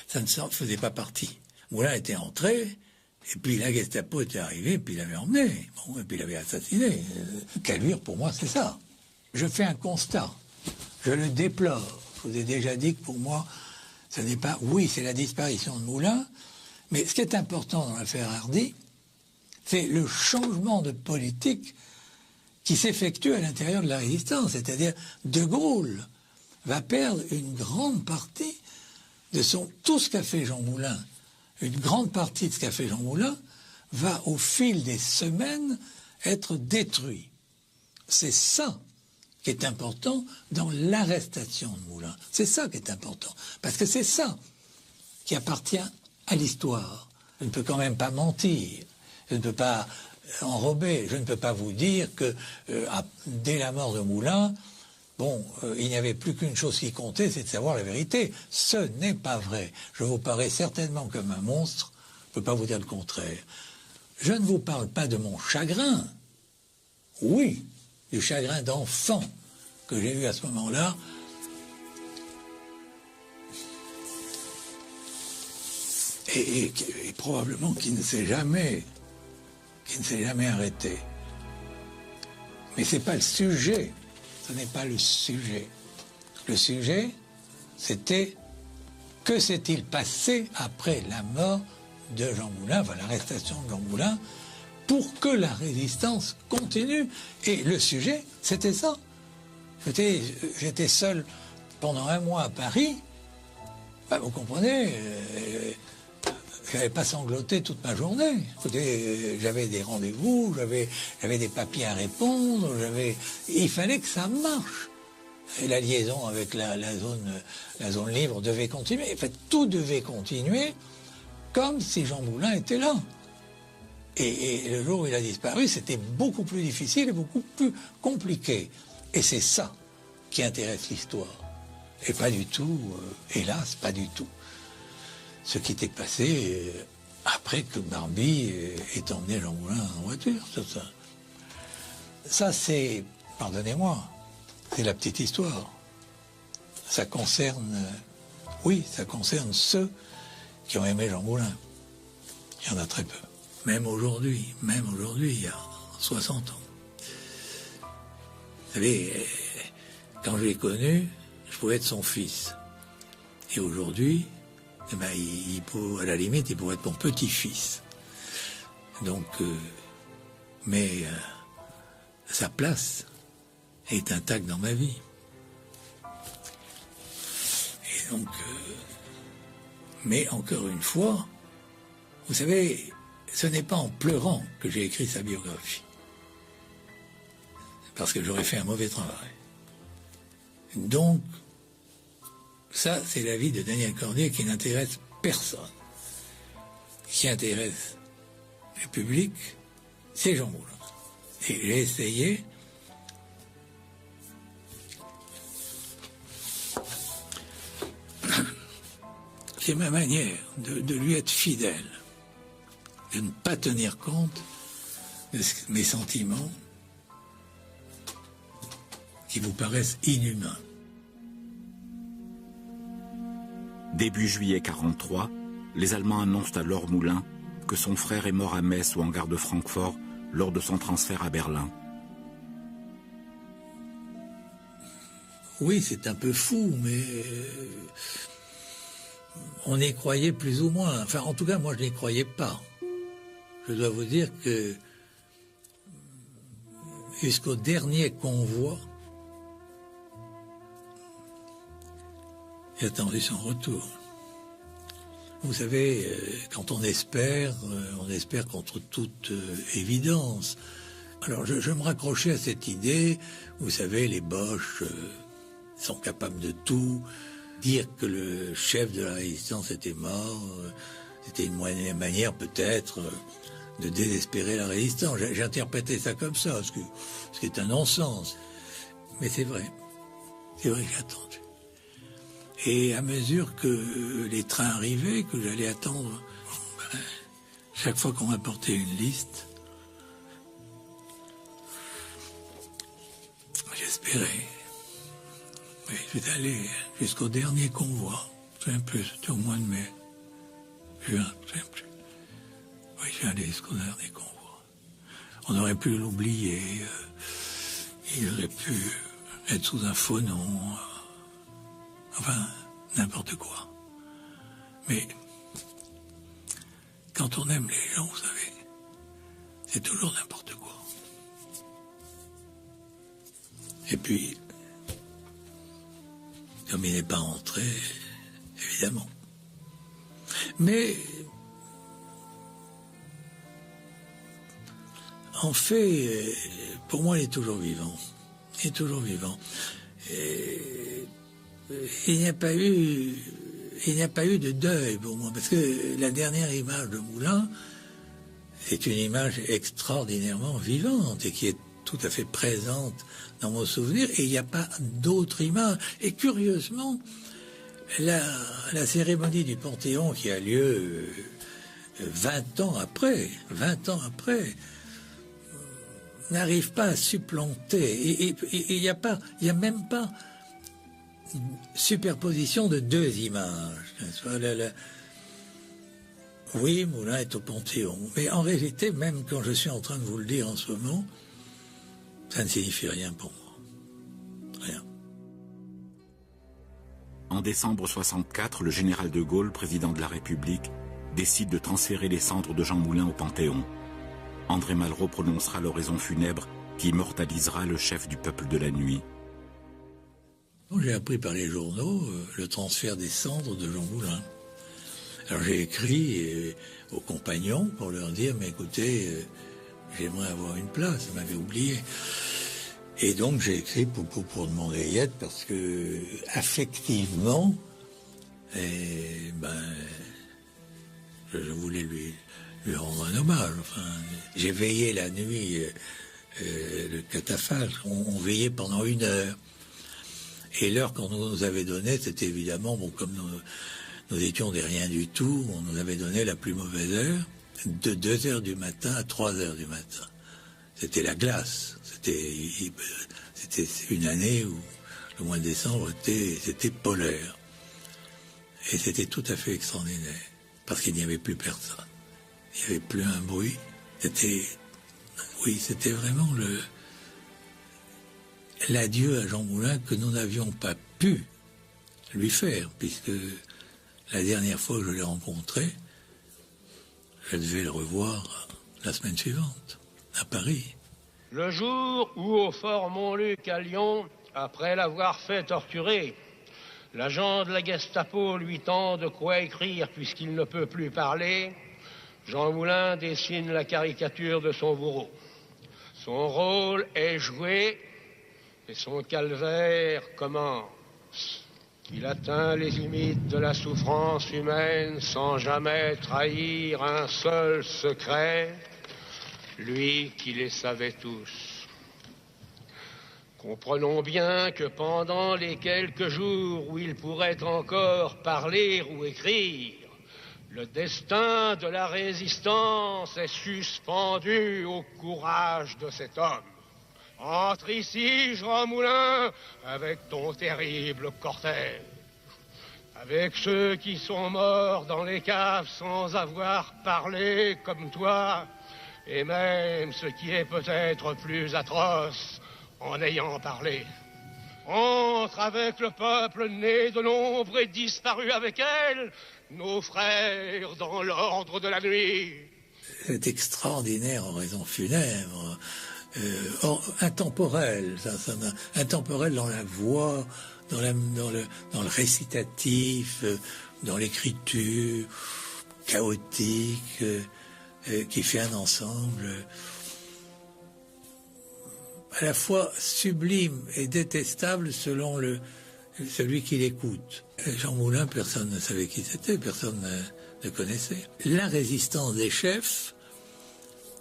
Ça ne faisait pas partie. Moulin était entré, et puis la Gestapo était arrivée, et puis il l'avait emmené, bon, et puis il l'avait assassiné. Caluire, pour moi, c'est ça. Je fais un constat. Je le déplore. Je vous ai déjà dit que pour moi, ce n'est pas... Oui, c'est la disparition de Moulin, mais ce qui est important dans l'affaire Hardy, c'est le changement de politique qui s'effectue à l'intérieur de la résistance. C'est-à-dire, De Gaulle va perdre une grande partie de tout ce qu'a fait Jean Moulin. Une grande partie de ce qu'a fait Jean Moulin va, au fil des semaines, être détruit. C'est ça qui est important dans l'arrestation de Moulin. C'est ça qui est important. Parce que c'est ça qui appartient à l'histoire. Je ne peux quand même pas mentir. Je ne peux pas enrober. Je ne peux pas vous dire que dès la mort de Moulin, il n'y avait plus qu'une chose qui comptait, c'est de savoir la vérité. Ce n'est pas vrai. Je vous parais certainement comme un monstre. Je ne peux pas vous dire le contraire. Je ne vous parle pas de mon chagrin. Oui, du chagrin d'enfant que j'ai eu à ce moment-là. Et probablement qui ne s'est jamais arrêté. Mais ce n'est pas le sujet. Ce n'est pas le sujet. Le sujet, c'était que s'est-il passé après la mort de Jean Moulin, enfin l'arrestation de Jean Moulin, pour que la résistance continue. Et le sujet, c'était ça. J'étais seul pendant un mois à Paris. Vous comprenez, je n'avais pas sangloté toute ma journée. J'avais des rendez-vous, j'avais des papiers à répondre, il fallait que ça marche. Et la liaison avec la zone libre devait continuer. En fait, tout devait continuer comme si Jean Moulin était là. Et le jour où il a disparu, c'était beaucoup plus difficile et beaucoup plus compliqué. Et c'est ça qui intéresse l'histoire. Et pas du tout, hélas, pas du tout, ce qui était passé après que Barbie ait emmené Jean Moulin en voiture. Ça c'est, pardonnez-moi, c'est la petite histoire. Ça concerne, ça concerne ceux qui ont aimé Jean Moulin. Il y en a très peu. Même aujourd'hui, il y a 60 ans. Vous savez, quand je l'ai connu, je pouvais être son fils. Et aujourd'hui, à la limite, il pourrait être mon petit-fils. Donc, sa place est intacte dans ma vie. Et donc, mais encore une fois, vous savez, ce n'est pas en pleurant que j'ai écrit sa biographie. Parce que j'aurais fait un mauvais travail. Donc, ça, c'est la vie de Daniel Cordier qui n'intéresse personne. Qui intéresse le public, c'est Jean Moulin. Et j'ai essayé c'est ma manière de lui être fidèle, de ne pas tenir compte de mes sentiments qui vous paraissent inhumains. Début juillet 1943, les Allemands annoncent à Laure Moulin que son frère est mort à Metz ou en gare de Francfort lors de son transfert à Berlin. Oui, c'est un peu fou, mais on y croyait plus ou moins. Enfin, en tout cas, moi, je n'y croyais pas. Je dois vous dire que jusqu'au dernier convoi, j'ai attendu son retour. Vous savez, quand on espère contre toute évidence. Alors, je me raccrochais à cette idée, vous savez, les Boches sont capables de tout. Dire que le chef de la résistance était mort, c'était une manière peut-être de désespérer la résistance. J'ai interprété ça comme ça, ce qui est un non-sens. Mais c'est vrai que j'ai attendu. Et à mesure que les trains arrivaient, que j'allais attendre, chaque fois qu'on m'apportait une liste, j'espérais. Oui, je suis allé jusqu'au dernier convoi. Je ne sais plus, c'était au mois de mai. Juin, je ne sais plus. Oui, je suis allé jusqu'au dernier convoi. On aurait pu l'oublier. Il aurait pu être sous un faux nom. Enfin, n'importe quoi. Mais quand on aime les gens, vous savez, c'est toujours n'importe quoi. Et puis, comme il n'est pas entré, évidemment. Mais En fait, pour moi, il est toujours vivant. Il est toujours vivant. Il n'y a pas eu de deuil pour moi, parce que la dernière image de Moulin est une image extraordinairement vivante et qui est tout à fait présente dans mon souvenir, et il n'y a pas d'autre image. Et curieusement, la cérémonie du Panthéon qui a lieu 20 ans après, n'arrive pas à supplanter. Et il n'y a même pas superposition de deux images. Oui, Moulin est au Panthéon, mais en réalité, même quand je suis en train de vous le dire en ce moment, ça ne signifie rien pour moi. Rien. En décembre 64, le général de Gaulle, président de la République, décide de transférer les cendres de Jean Moulin au Panthéon. André Malraux prononcera l'oraison funèbre qui immortalisera le chef du peuple de la nuit. J'ai appris par les journaux le transfert des cendres de Jean Moulin. Alors j'ai écrit aux compagnons pour leur dire, mais écoutez, j'aimerais avoir une place, vous m'avez oublié. Et donc j'ai écrit pour demander Yette, parce que affectivement, je voulais lui rendre un hommage. Enfin, j'ai veillé la nuit, le catafalque, on veillait pendant 1 heure. Et l'heure qu'on nous avait donnée, c'était évidemment, bon, comme nous étions des rien du tout, on nous avait donné la plus mauvaise heure, de 2 heures du matin à 3 heures du matin. C'était la glace. C'était une année où le mois de décembre c'était polaire. Et c'était tout à fait extraordinaire, parce qu'il n'y avait plus personne. Il n'y avait plus un bruit. C'était vraiment l'adieu à Jean Moulin que nous n'avions pas pu lui faire, puisque la dernière fois que je l'ai rencontré, je devais le revoir la semaine suivante, à Paris. Le jour où, au fort Montluc à Lyon, après l'avoir fait torturer, l'agent de la Gestapo lui tend de quoi écrire puisqu'il ne peut plus parler, Jean Moulin dessine la caricature de son bourreau. Son rôle est joué et son calvaire commence. Il atteint les limites de la souffrance humaine sans jamais trahir un seul secret, lui qui les savait tous. Comprenons bien que pendant les quelques jours où il pourrait encore parler ou écrire, le destin de la résistance est suspendu au courage de cet homme. Entre ici, Jean Moulin, avec ton terrible cortège, avec ceux qui sont morts dans les caves sans avoir parlé comme toi, et même ce qui est peut-être plus atroce, en ayant parlé. Entre avec le peuple né de l'ombre et disparu avec elle, nos frères dans l'ordre de la nuit. C'est extraordinaire oraison funèbre, intemporel, intemporel dans la voix, dans le récitatif, dans l'écriture, chaotique, qui fait un ensemble à la fois sublime et détestable selon celui qui l'écoute. Jean Moulin, personne ne savait qui c'était, personne ne connaissait. La résistance des chefs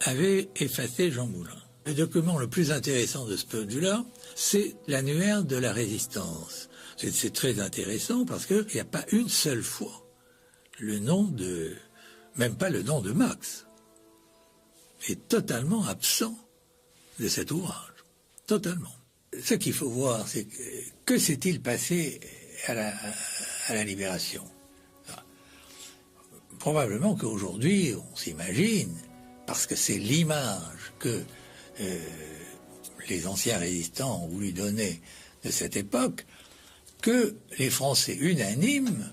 avait effacé Jean Moulin. Le document le plus intéressant de ce point de vue-là, c'est l'annuaire de la résistance. C'est très intéressant parce qu'il n'y a pas une seule fois même pas le nom de Max, est totalement absent de cet ouvrage. Totalement. Ce qu'il faut voir, c'est que s'est-il passé à la Libération? Probablement qu'aujourd'hui, on s'imagine, parce que c'est l'image que les anciens résistants ont voulu donner de cette époque, que les Français unanimes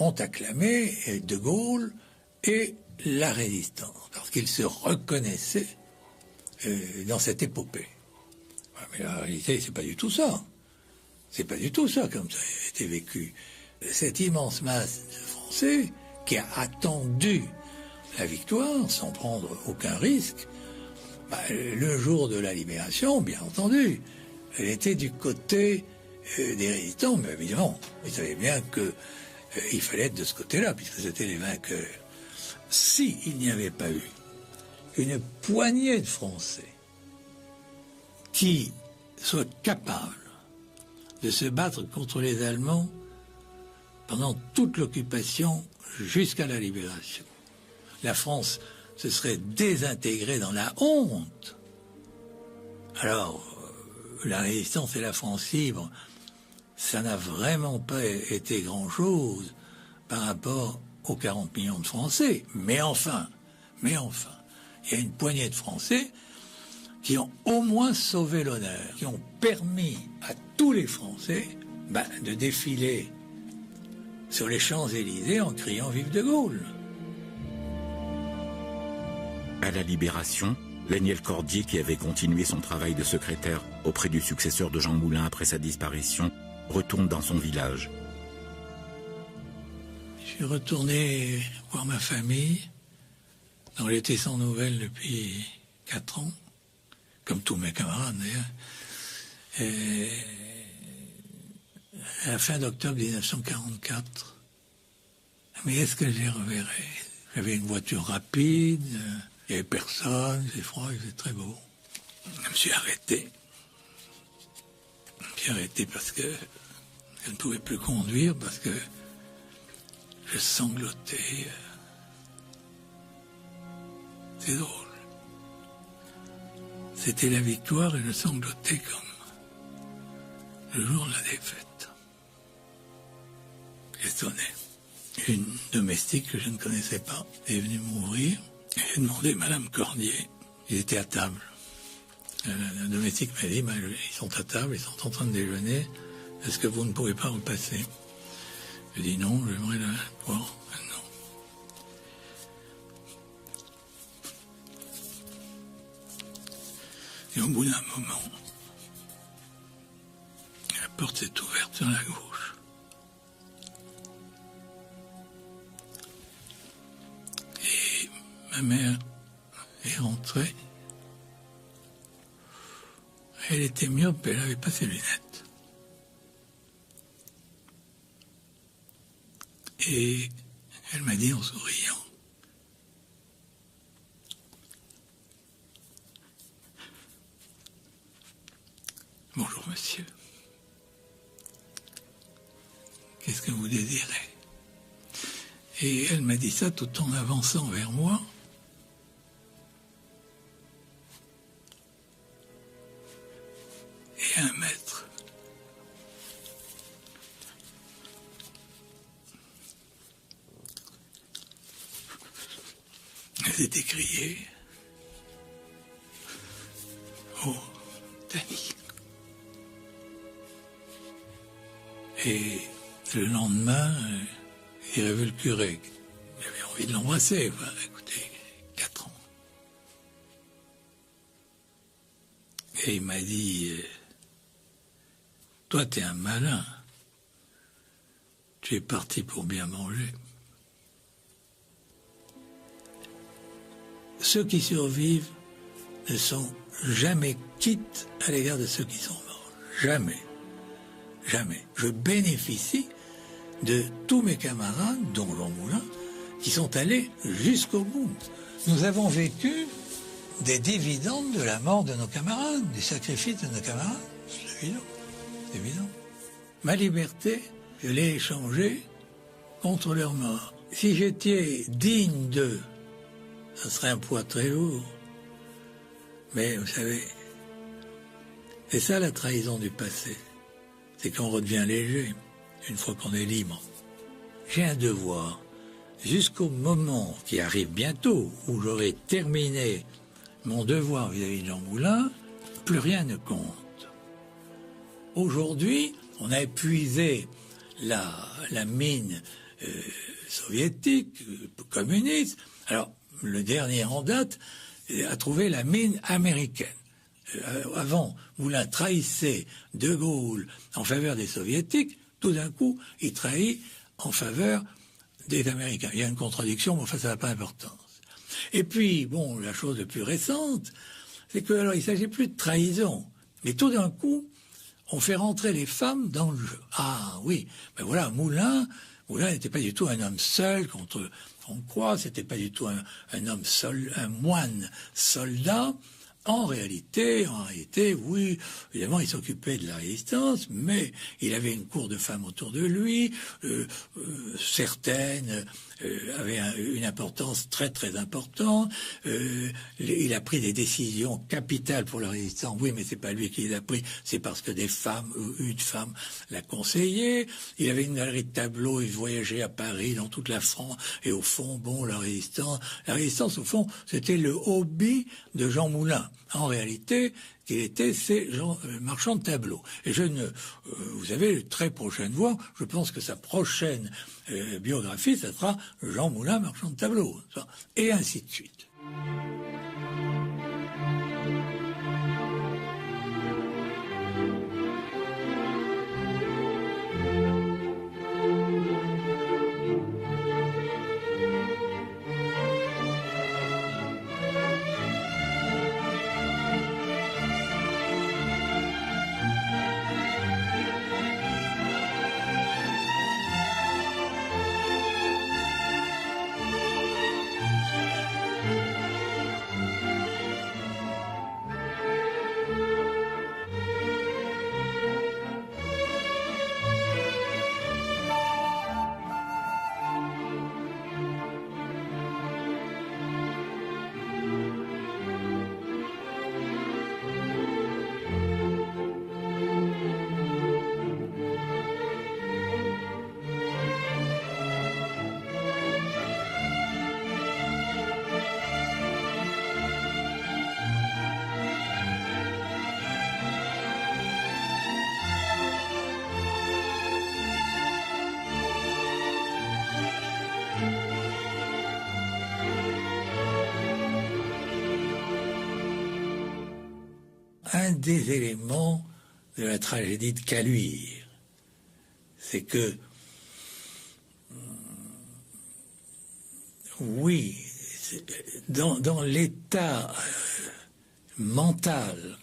ont acclamé De Gaulle et la résistance, parce qu'ils se reconnaissaient dans cette épopée. Mais la réalité, c'est pas du tout ça. C'est pas du tout ça comme ça a été vécu. Cette immense masse de Français qui a attendu la victoire sans prendre aucun risque Le jour de la libération, bien entendu, elle était du côté des résistants, mais évidemment, ils savaient bien qu'il fallait être de ce côté-là, puisque c'était les vainqueurs. S'il n'y avait pas eu une poignée de Français qui soient capables de se battre contre les Allemands pendant toute l'occupation jusqu'à la libération, la France se serait désintégrée dans la honte. Alors, la résistance et la France libre, ça n'a vraiment pas été grand-chose par rapport aux 40 millions de Français. Mais enfin, il y a une poignée de Français qui ont au moins sauvé l'honneur, qui ont permis à tous les Français de défiler sur les Champs-Élysées en criant « Vive de Gaulle ». À la Libération, Léniel Cordier, qui avait continué son travail de secrétaire auprès du successeur de Jean Moulin après sa disparition, retourne dans son village. Je suis retourné voir ma famille, dont elle était sans nouvelles depuis 4 ans, comme tous mes camarades d'ailleurs. Et à la fin d'octobre 1944, mais est-ce que je les reverrai? J'avais une voiture rapide, il n'y avait personne, c'est froid, c'est très beau. Je me suis arrêté. Je me suis arrêté parce que je ne pouvais plus conduire, parce que je sanglotais. C'est drôle. C'était la victoire et je sanglotais comme le jour de la défaite. J'ai sonné. Une domestique que je ne connaissais pas est venue m'ouvrir. J'ai demandé Madame Cordier. Ils étaient à table. La domestique m'a dit, ils sont à table, ils sont en train de déjeuner. Est-ce que vous ne pouvez pas repasser? Je dis non, j'aimerais la voir. Non. Et au bout d'un moment, la porte s'est ouverte sur la gauche. Et ma mère est rentrée. Elle était myope, elle n'avait pas ses lunettes. Et elle m'a dit en souriant, « Bonjour monsieur, qu'est-ce que vous désirez ?» Et elle m'a dit ça tout en avançant vers moi. Et 1 mètre. Elle s'était criée. Oh, Dany. Et le lendemain, j'ai revu le curé. J'avais envie de l'embrasser. Enfin, écoutez, 4 ans. Et il m'a dit, toi, t'es un malin. Tu es parti pour bien manger. Ceux qui survivent ne sont jamais quittes à l'égard de ceux qui sont morts. Jamais. Jamais. Je bénéficie de tous mes camarades, dont Jean Moulin, qui sont allés jusqu'au bout. Nous avons vécu des dividendes de la mort de nos camarades, des sacrifices de nos camarades. C'est évident. C'est évident. Ma liberté, je l'ai échangée contre leur mort. Si j'étais digne d'eux, ça serait un poids très lourd. Mais vous savez, c'est ça la trahison du passé. C'est qu'on redevient léger une fois qu'on est libre. J'ai un devoir, jusqu'au moment qui arrive bientôt, où j'aurai terminé mon devoir vis-à-vis de Jean Moulin, plus rien ne compte. Aujourd'hui, on a épuisé la mine soviétique, communiste. Alors, le dernier en date a trouvé la mine américaine. Avant, Moulin trahissait De Gaulle en faveur des soviétiques, tout d'un coup, il trahit en faveur des Américains. Il y a une contradiction, mais enfin, ça n'a pas d'importance. Et puis, bon, la chose la plus récente, c'est que alors il ne s'agit plus de trahison, mais tout d'un coup, on fait rentrer les femmes dans le jeu. Ah oui, ben voilà, Moulin n'était pas du tout un homme seul contre on croit, c'était pas du tout un homme seul, un moine soldat. En réalité, oui, évidemment, il s'occupait de la résistance, mais il avait une cour de femmes autour de lui, certaines avaient une importance très très importante. Il a pris des décisions capitales pour la résistance. Oui, mais c'est pas lui qui les a pris, c'est parce que des femmes, une femme l'a conseillé. Il avait une galerie de tableaux, il voyageait à Paris, dans toute la France, et au fond, bon, la résistance, au fond, c'était le hobby de Jean Moulin. En réalité, qu'il était marchand de tableaux. Et vous savez, très prochaine fois, je pense que sa prochaine biographie, ça sera Jean Moulin, marchand de tableaux, et ainsi de suite. Un des éléments de la tragédie de Caluire, c'est que, oui, dans l'état mental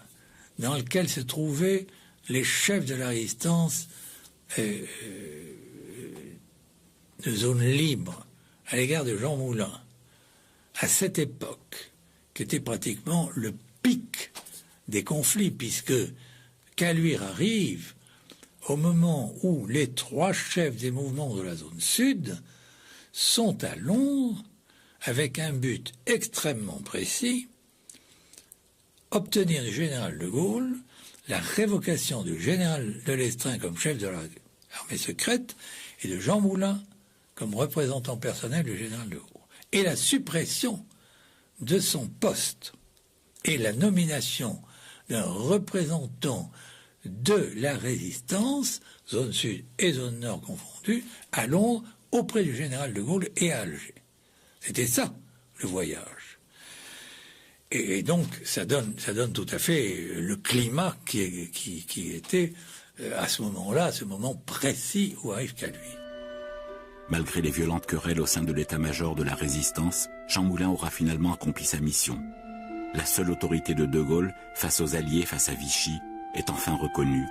dans lequel se trouvaient les chefs de la résistance de zone libre à l'égard de Jean Moulin, à cette époque, qui était pratiquement le pic des conflits, puisque Caluire arrive au moment où les trois chefs des mouvements de la zone sud sont à Londres avec un but extrêmement précis, obtenir du général de Gaulle la révocation du général de Lestrin comme chef de l'armée secrète et de Jean Moulin comme représentant personnel du général de Gaulle, et la suppression de son poste et la nomination d'un représentant de la résistance, zone sud et zone nord confondues, à Londres, auprès du général de Gaulle et à Alger. C'était ça, le voyage. Et donc, ça donne tout à fait le climat qui était à ce moment-là, à ce moment précis où arrive Caluire. Malgré les violentes querelles au sein de l'état-major de la résistance, Jean Moulin aura finalement accompli sa mission. La seule autorité de De Gaulle, face aux Alliés, face à Vichy, est enfin reconnue.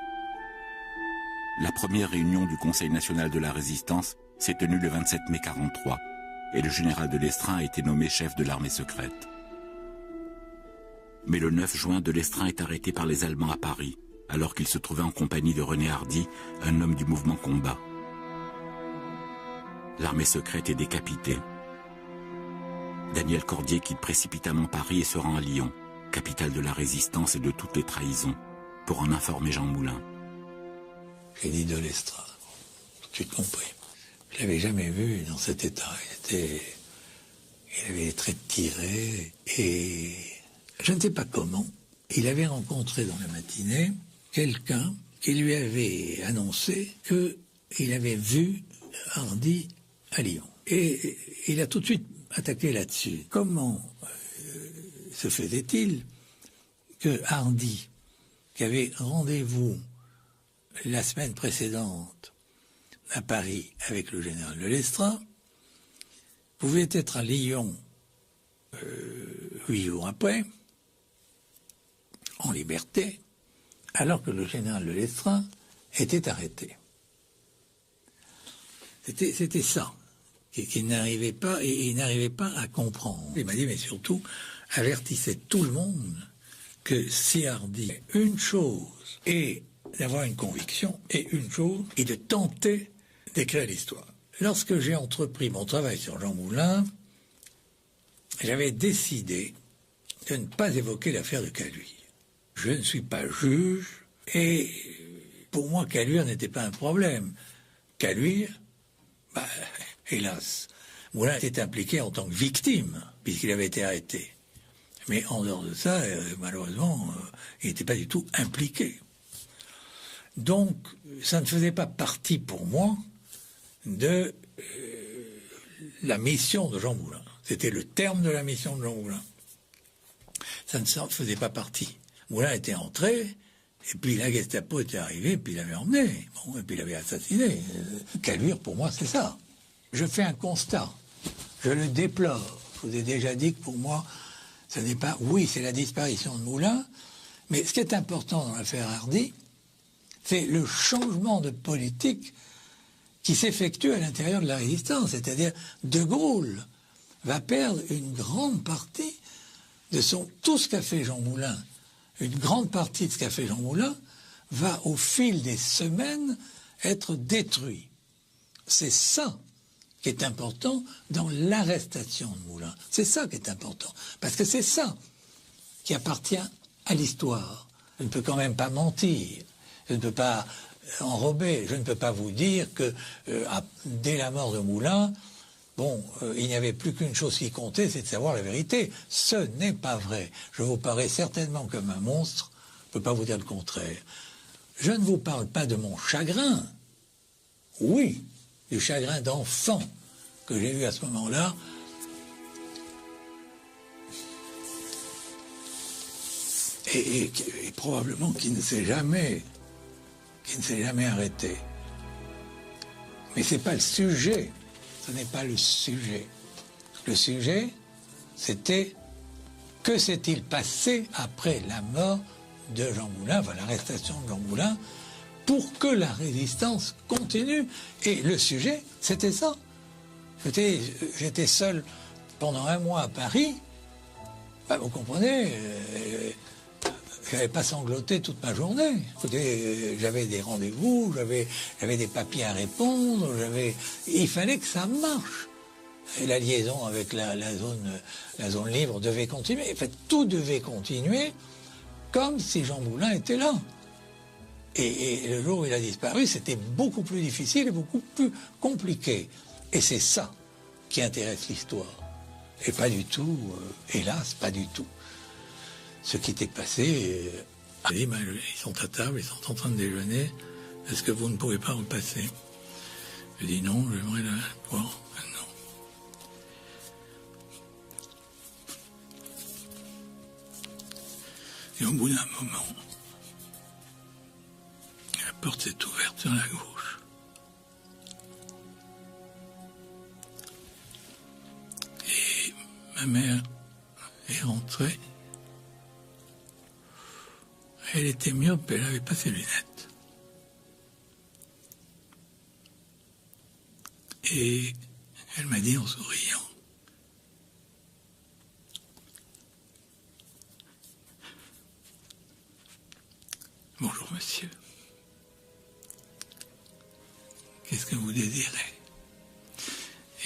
La première réunion du Conseil national de la résistance s'est tenue le 27 mai 1943, et le général de Lestrin a été nommé chef de l'armée secrète. Mais le 9 juin, de Lestrin est arrêté par les Allemands à Paris, alors qu'il se trouvait en compagnie de René Hardy, un homme du mouvement Combat. L'armée secrète est décapitée. Daniel Cordier quitte précipitamment Paris et se rend à Lyon, capitale de la résistance et de toutes les trahisons, pour en informer Jean Moulin. J'ai dit de Lestrin, tout de suite compris. Je l'avais jamais vu dans cet état. Il avait les traits tirés et je ne sais pas comment. Il avait rencontré dans la matinée quelqu'un qui lui avait annoncé qu'il avait vu Hardy à Lyon. Et il a tout de suite attaqué là-dessus. Comment se faisait-il que Hardy, qui avait rendez-vous la semaine précédente à Paris avec le général de Lestrin, pouvait être à Lyon 8 jours après, en liberté, alors que le général de Lestrin était arrêté. C'était ça qu'il n'arrivait pas, et il n'arrivait pas à comprendre. Il m'a dit, mais surtout, avertissez tout le monde que si Hardy, une chose est d'avoir une conviction, et une chose est de tenter d'écrire l'histoire. Lorsque j'ai entrepris mon travail sur Jean Moulin, j'avais décidé de ne pas évoquer l'affaire de Caluire. Je ne suis pas juge, et pour moi, Caluire n'était pas un problème. Caluire, hélas, Moulin était impliqué en tant que victime, puisqu'il avait été arrêté. Mais en dehors de ça, malheureusement, il n'était pas du tout impliqué. Donc, ça ne faisait pas partie pour moi de la mission de Jean Moulin. C'était le terme de la mission de Jean Moulin. Ça ne faisait pas partie. Moulin était entré, et puis la Gestapo était arrivée, et puis il l'avait emmené. Bon, et puis il l'avait assassiné. Caluire, pour moi, c'est ça. Je fais un constat. Je le déplore. Je vous ai déjà dit que pour moi, ce n'est pas... Oui, c'est la disparition de Moulin, mais ce qui est important dans l'affaire Hardy, c'est le changement de politique qui s'effectue à l'intérieur de la résistance. C'est-à-dire, De Gaulle va perdre une grande partie de tout ce qu'a fait Jean Moulin. Une grande partie de ce qu'a fait Jean Moulin va, au fil des semaines, être détruit. C'est ça qui est important dans l'arrestation de Moulin. C'est ça qui est important. Parce que c'est ça qui appartient à l'histoire. Je ne peux quand même pas mentir. Je ne peux pas enrober. Je ne peux pas vous dire que dès la mort de Moulin, il n'y avait plus qu'une chose qui comptait, c'est de savoir la vérité. Ce n'est pas vrai. Je vous parais certainement comme un monstre. Je ne peux pas vous dire le contraire. Je ne vous parle pas de mon chagrin. Oui, du chagrin d'enfant que j'ai eu à ce moment-là. Et probablement qui ne s'est jamais arrêté. Mais ce n'est pas le sujet. Ce n'est pas le sujet. Le sujet, c'était que s'est-il passé après la mort de Jean Moulin, l'arrestation de Jean Moulin, pour que la résistance continue. Et le sujet, c'était ça. J'étais seul pendant un mois à Paris. Vous comprenez, je n'avais pas sangloté toute ma journée. Écoutez, j'avais des rendez-vous, j'avais des papiers à répondre, il fallait que ça marche. Et la liaison avec la zone libre devait continuer. En fait, tout devait continuer comme si Jean Moulin était là. Et le jour où il a disparu, c'était beaucoup plus difficile et beaucoup plus compliqué. Et c'est ça qui intéresse l'histoire. Et pas du tout, hélas, pas du tout. Ce qui était passé, ils sont à table, ils sont en train de déjeuner, est-ce que vous ne pouvez pas repasser? Je dis non, j'aimerais la voir. Non. Et au bout d'un moment, la porte s'est ouverte sur la gauche. Et ma mère est rentrée. Elle était myope, elle n'avait pas ses lunettes. Et elle m'a dit en souriant, « Bonjour monsieur, qu'est-ce que vous désirez ?»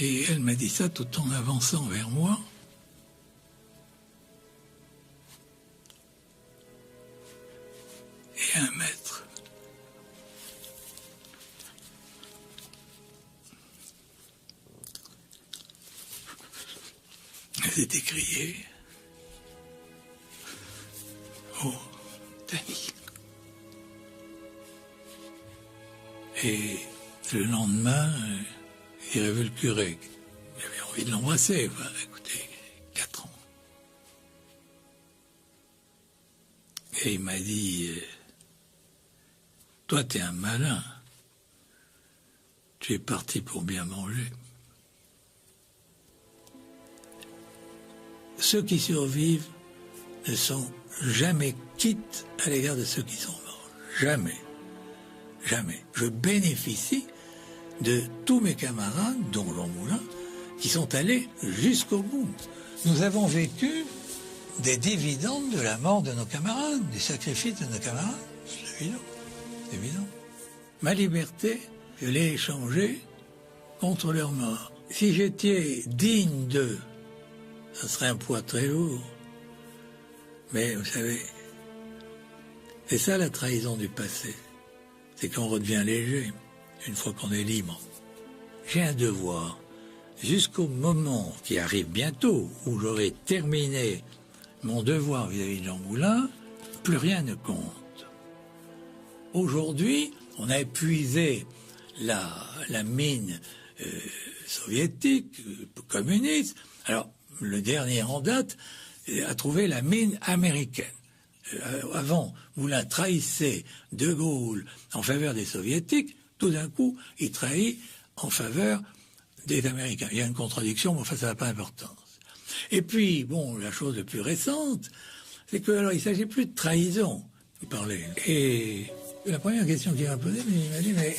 Et elle m'a dit ça tout en avançant vers moi. Et 1 mètre. Elle s'est écriée. Oh, Dany. Et le lendemain, j'ai revu le curé. J'avais envie de l'embrasser. Enfin, écoutez, 4 ans. Et il m'a dit... Toi, t'es un malin. Tu es parti pour bien manger. Ceux qui survivent ne sont jamais quitte à l'égard de ceux qui sont morts. Jamais. Jamais. Je bénéficie de tous mes camarades, dont Jean Moulin, qui sont allés jusqu'au bout. Nous avons vécu des dividendes de la mort de nos camarades, des sacrifices de nos camarades. C'est évident. C'est évident. Ma liberté, je l'ai échangée contre leur mort. Si j'étais digne d'eux, ça serait un poids très lourd. Mais vous savez, c'est ça la trahison du passé. C'est qu'on redevient léger une fois qu'on est libre. J'ai un devoir, jusqu'au moment qui arrive bientôt, où j'aurai terminé mon devoir vis-à-vis de Jean Moulin, plus rien ne compte. Aujourd'hui, on a épuisé la mine soviétique, communiste. Alors, le dernier en date a trouvé la mine américaine. Avant, Moulin trahissait De Gaulle en faveur des soviétiques, tout d'un coup, il trahit en faveur des Américains. Il y a une contradiction, mais enfin, ça n'a pas d'importance. Et puis, bon, la chose la plus récente, c'est que, alors, il ne s'agit plus de trahison, il parlait. Et la première question qu'il m'a posée, il m'a dit, mais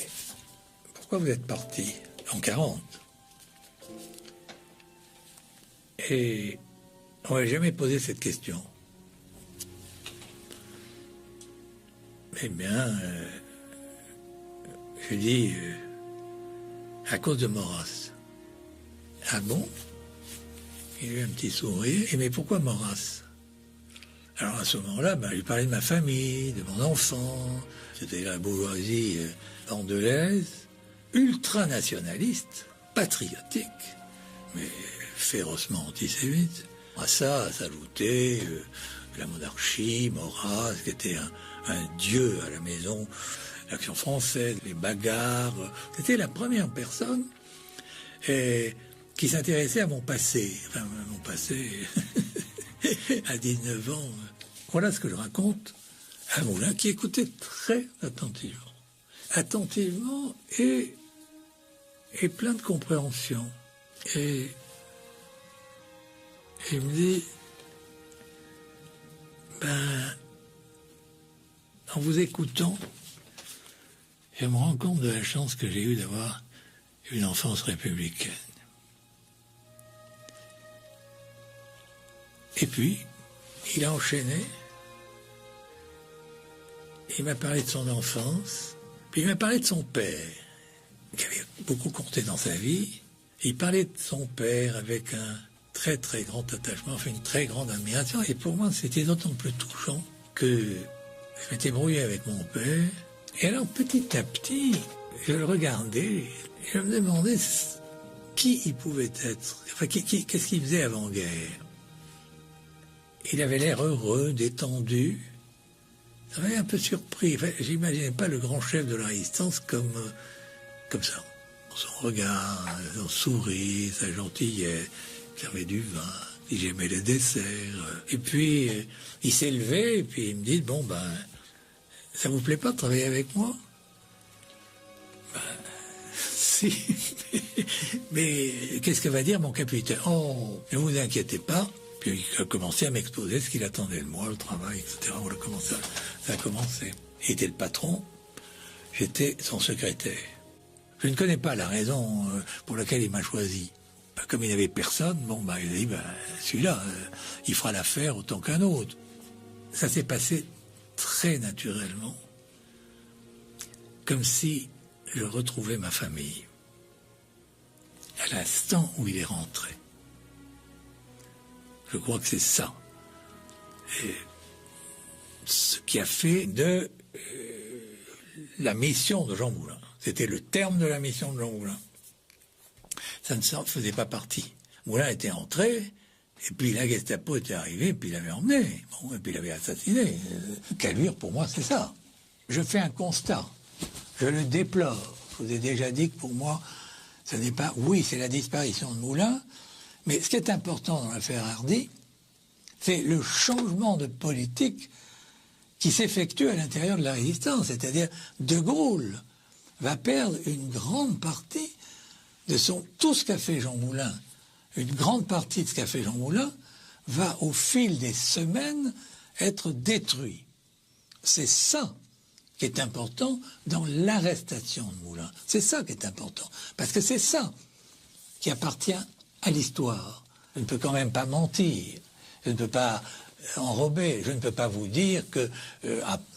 pourquoi vous êtes parti en 40 ? Et on ne m'a jamais posé cette question. Eh bien, je dis, à cause de Maurras. Ah bon ? Il a eu un petit sourire. Et mais pourquoi Maurras ? Alors à ce moment-là, je parlais de ma famille, de mon enfant. C'était la bourgeoisie andelaise, ultranationaliste, patriotique, mais férocement antisémite. À ça s'ajoutait la monarchie, Maurras, qui était un dieu à la maison, l'Action française, les bagarres. C'était la première personne qui s'intéressait à mon passé. Enfin, mon passé à 19 ans. Voilà ce que je raconte à Moulin, qui écoutait très attentivement. Attentivement et plein de compréhension. Et il me dit, en vous écoutant, je me rends compte de la chance que j'ai eue d'avoir une enfance républicaine. Et puis, il a enchaîné. Il m'a parlé de son enfance, puis il m'a parlé de son père, qui avait beaucoup compté dans sa vie. Il parlait de son père avec un très très grand attachement, enfin une très grande admiration. Et pour moi, c'était d'autant plus touchant que je m'étais brouillé avec mon père. Et alors, petit à petit, je le regardais et je me demandais qui il pouvait être. Enfin, qu'est-ce qu'il faisait avant-guerre. Il avait l'air heureux, détendu. Ça m'avait un peu surpris. Enfin, j'imaginais pas le grand chef de la résistance comme ça. Son regard, son sourire, sa gentillesse, il servait du vin, j'aimais les desserts. Et puis, il s'est levé et puis il me dit, bon, ça vous plaît pas de travailler avec moi ? Si. Mais qu'est-ce que va dire mon capitaine ? Oh, ne vous inquiétez pas. Puis il a commencé à m'exposer ce qu'il attendait de moi, le travail, etc. Ça a commencé. Il était le patron, j'étais son secrétaire. Je ne connais pas la raison pour laquelle il m'a choisi. Comme il n'avait personne, il a dit, celui-là, il fera l'affaire autant qu'un autre. Ça s'est passé très naturellement, comme si je retrouvais ma famille, à l'instant où il est rentré. Je crois que c'est ça. Et ce qui a fait de la mission de Jean Moulin. C'était le terme de la mission de Jean Moulin. Ça ne s'en faisait pas partie. Moulin était entré, et puis la Gestapo était arrivée, et puis il l'avait emmené. Bon, et puis il l'avait assassiné. Caluire, pour moi, c'est ça. Je fais un constat. Je le déplore. Je vous ai déjà dit que pour moi, ce n'est pas... Oui, c'est la disparition de Moulin, mais ce qui est important dans l'affaire Hardy, c'est le changement de politique qui s'effectue à l'intérieur de la résistance. C'est-à-dire, De Gaulle va perdre une grande partie de tout ce qu'a fait Jean Moulin. Une grande partie de ce qu'a fait Jean Moulin va, au fil des semaines, être détruit. C'est ça qui est important dans l'arrestation de Moulin. C'est ça qui est important. Parce que c'est ça qui appartient à l'histoire. Je ne peux quand même pas mentir. Je ne peux pas enrober. Je ne peux pas vous dire que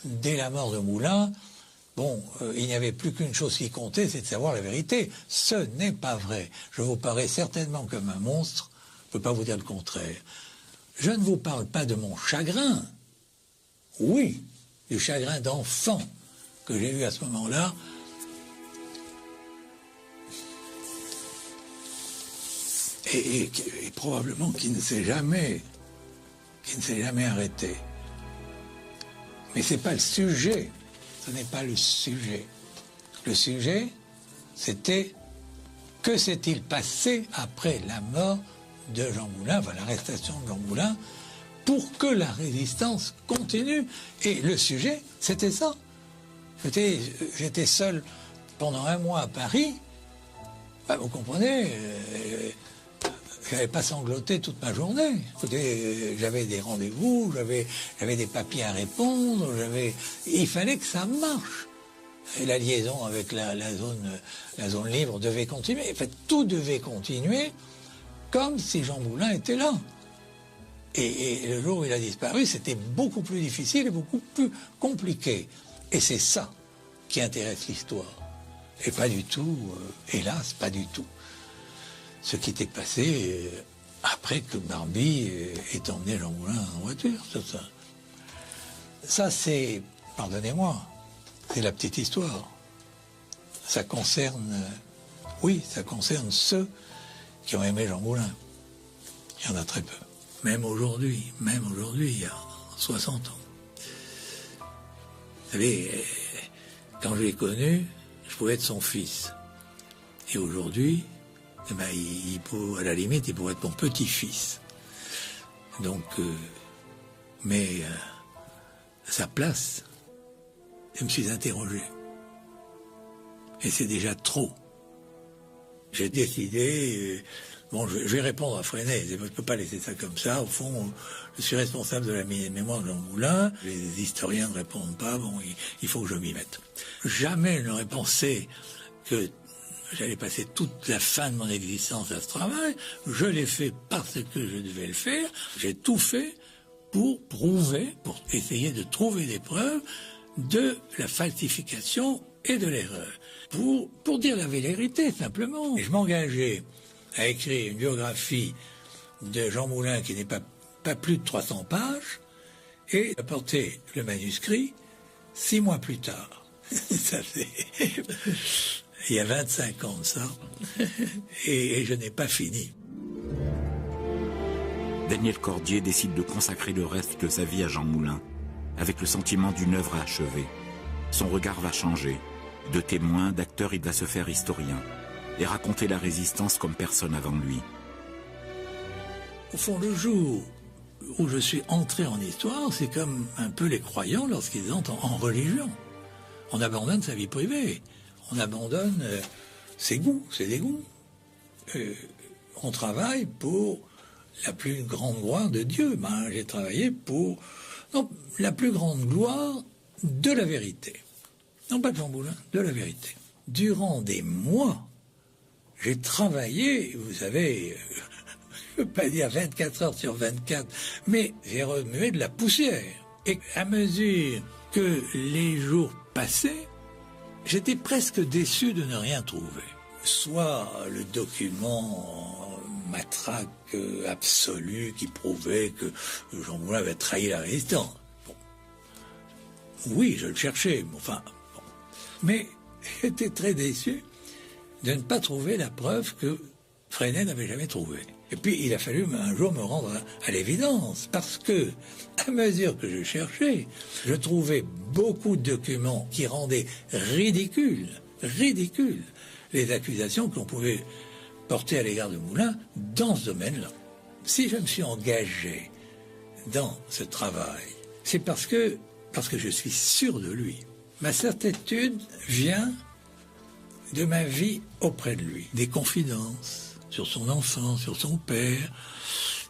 dès la mort de Moulin, il n'y avait plus qu'une chose qui comptait, c'est de savoir la vérité. Ce n'est pas vrai. Je vous parais certainement comme un monstre. Je ne peux pas vous dire le contraire. Je ne vous parle pas de mon chagrin. Oui, du chagrin d'enfant que j'ai eu à ce moment-là. Et probablement qui ne s'est jamais arrêté. Mais ce n'est pas le sujet. Ce n'est pas le sujet. Le sujet, c'était que s'est-il passé après la mort de Jean Moulin, enfin l'arrestation de Jean Moulin, pour que la résistance continue. Et le sujet, c'était ça. J'étais seul pendant un mois à Paris. Vous comprenez, je n'avais pas sangloté toute ma journée. J'avais des rendez-vous, j'avais des papiers à répondre, il fallait que ça marche. Et la liaison avec la zone libre devait continuer. En fait, tout devait continuer comme si Jean Moulin était là. Et le jour où il a disparu, c'était beaucoup plus difficile et beaucoup plus compliqué. Et c'est ça qui intéresse l'histoire. Et pas du tout, hélas, pas du tout, ce qui était passé après que Barbie ait emmené Jean Moulin en voiture. Ça c'est, pardonnez-moi, c'est la petite histoire. Ça concerne, ça concerne ceux qui ont aimé Jean Moulin. Il y en a très peu. Même aujourd'hui, il y a 60 ans. Vous savez, quand je l'ai connu, je pouvais être son fils. Et aujourd'hui, à la limite, il pourrait être mon petit-fils. Donc, sa place, je me suis interrogé. Et c'est déjà trop. J'ai décidé... je vais répondre à Freinet. Je ne peux pas laisser ça comme ça. Au fond, je suis responsable de la mémoire de Jean Moulin. Les historiens ne répondent pas. Il faut que je m'y mette. Jamais je n'aurais pensé que j'allais passer toute la fin de mon existence à ce travail. Je l'ai fait parce que je devais le faire. J'ai tout fait pour prouver, pour essayer de trouver des preuves de la falsification et de l'erreur. Pour dire la vérité, simplement. Et je m'engageais à écrire une biographie de Jean Moulin qui n'est pas plus de 300 pages et apporter le manuscrit 6 mois plus tard. Ça fait... Il y a 25 ans de ça, et je n'ai pas fini. Daniel Cordier décide de consacrer le reste de sa vie à Jean Moulin, avec le sentiment d'une œuvre achevée. Son regard va changer. De témoin, d'acteur, il va se faire historien et raconter la résistance comme personne avant lui. Au fond, le jour où je suis entré en histoire, c'est comme un peu les croyants lorsqu'ils entrent en religion. On abandonne sa vie privée. On abandonne ses goûts, ses dégoûts. On travaille pour la plus grande gloire de Dieu. J'ai travaillé pour la plus grande gloire de la vérité. Non pas de Jean Moulin, de la vérité. Durant des mois, j'ai travaillé, vous savez, je ne veux pas dire 24 heures sur 24, mais j'ai remué de la poussière. Et à mesure que les jours passaient, j'étais presque déçu de ne rien trouver. Soit le document matraque absolu qui prouvait que Jean Moulin avait trahi la résistance. Bon. Oui, je le cherchais, mais j'étais très déçu de ne pas trouver la preuve que Freinet n'avait jamais trouvée. Et puis il a fallu un jour me rendre à l'évidence, parce que, à mesure que je cherchais, je trouvais beaucoup de documents qui rendaient ridicules les accusations qu'on pouvait porter à l'égard de Moulin dans ce domaine-là. Si je me suis engagé dans ce travail, c'est parce que je suis sûr de lui. Ma certitude vient de ma vie auprès de lui, des confidences sur son enfant, sur son père,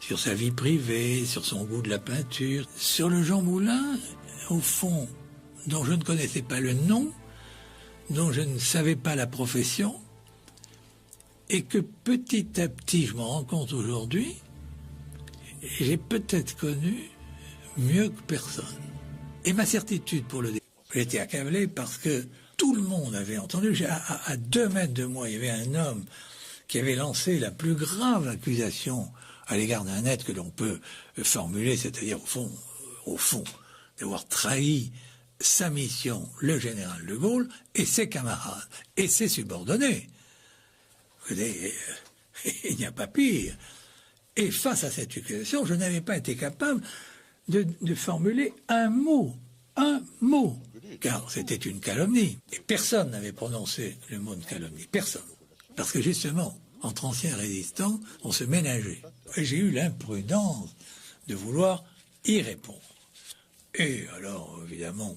sur sa vie privée, sur son goût de la peinture. Sur le Jean Moulin, au fond, dont je ne connaissais pas le nom, dont je ne savais pas la profession, et que petit à petit, je me rends compte aujourd'hui, j'ai peut-être connu mieux que personne. Et ma certitude pour le début, j'étais accablé parce que tout le monde avait entendu. À 2 mètres de moi, il y avait un homme qui avait lancé la plus grave accusation à l'égard d'un être que l'on peut formuler, c'est-à-dire au fond, d'avoir trahi sa mission, le général de Gaulle, et ses camarades, et ses subordonnés. Vous voyez, il n'y a pas pire. Et face à cette accusation, je n'avais pas été capable de formuler un mot, car c'était une calomnie. Et personne n'avait prononcé le mot de calomnie, personne. Parce que justement, entre anciens résistants, on se ménageait. Et j'ai eu l'imprudence de vouloir y répondre. Et alors, évidemment,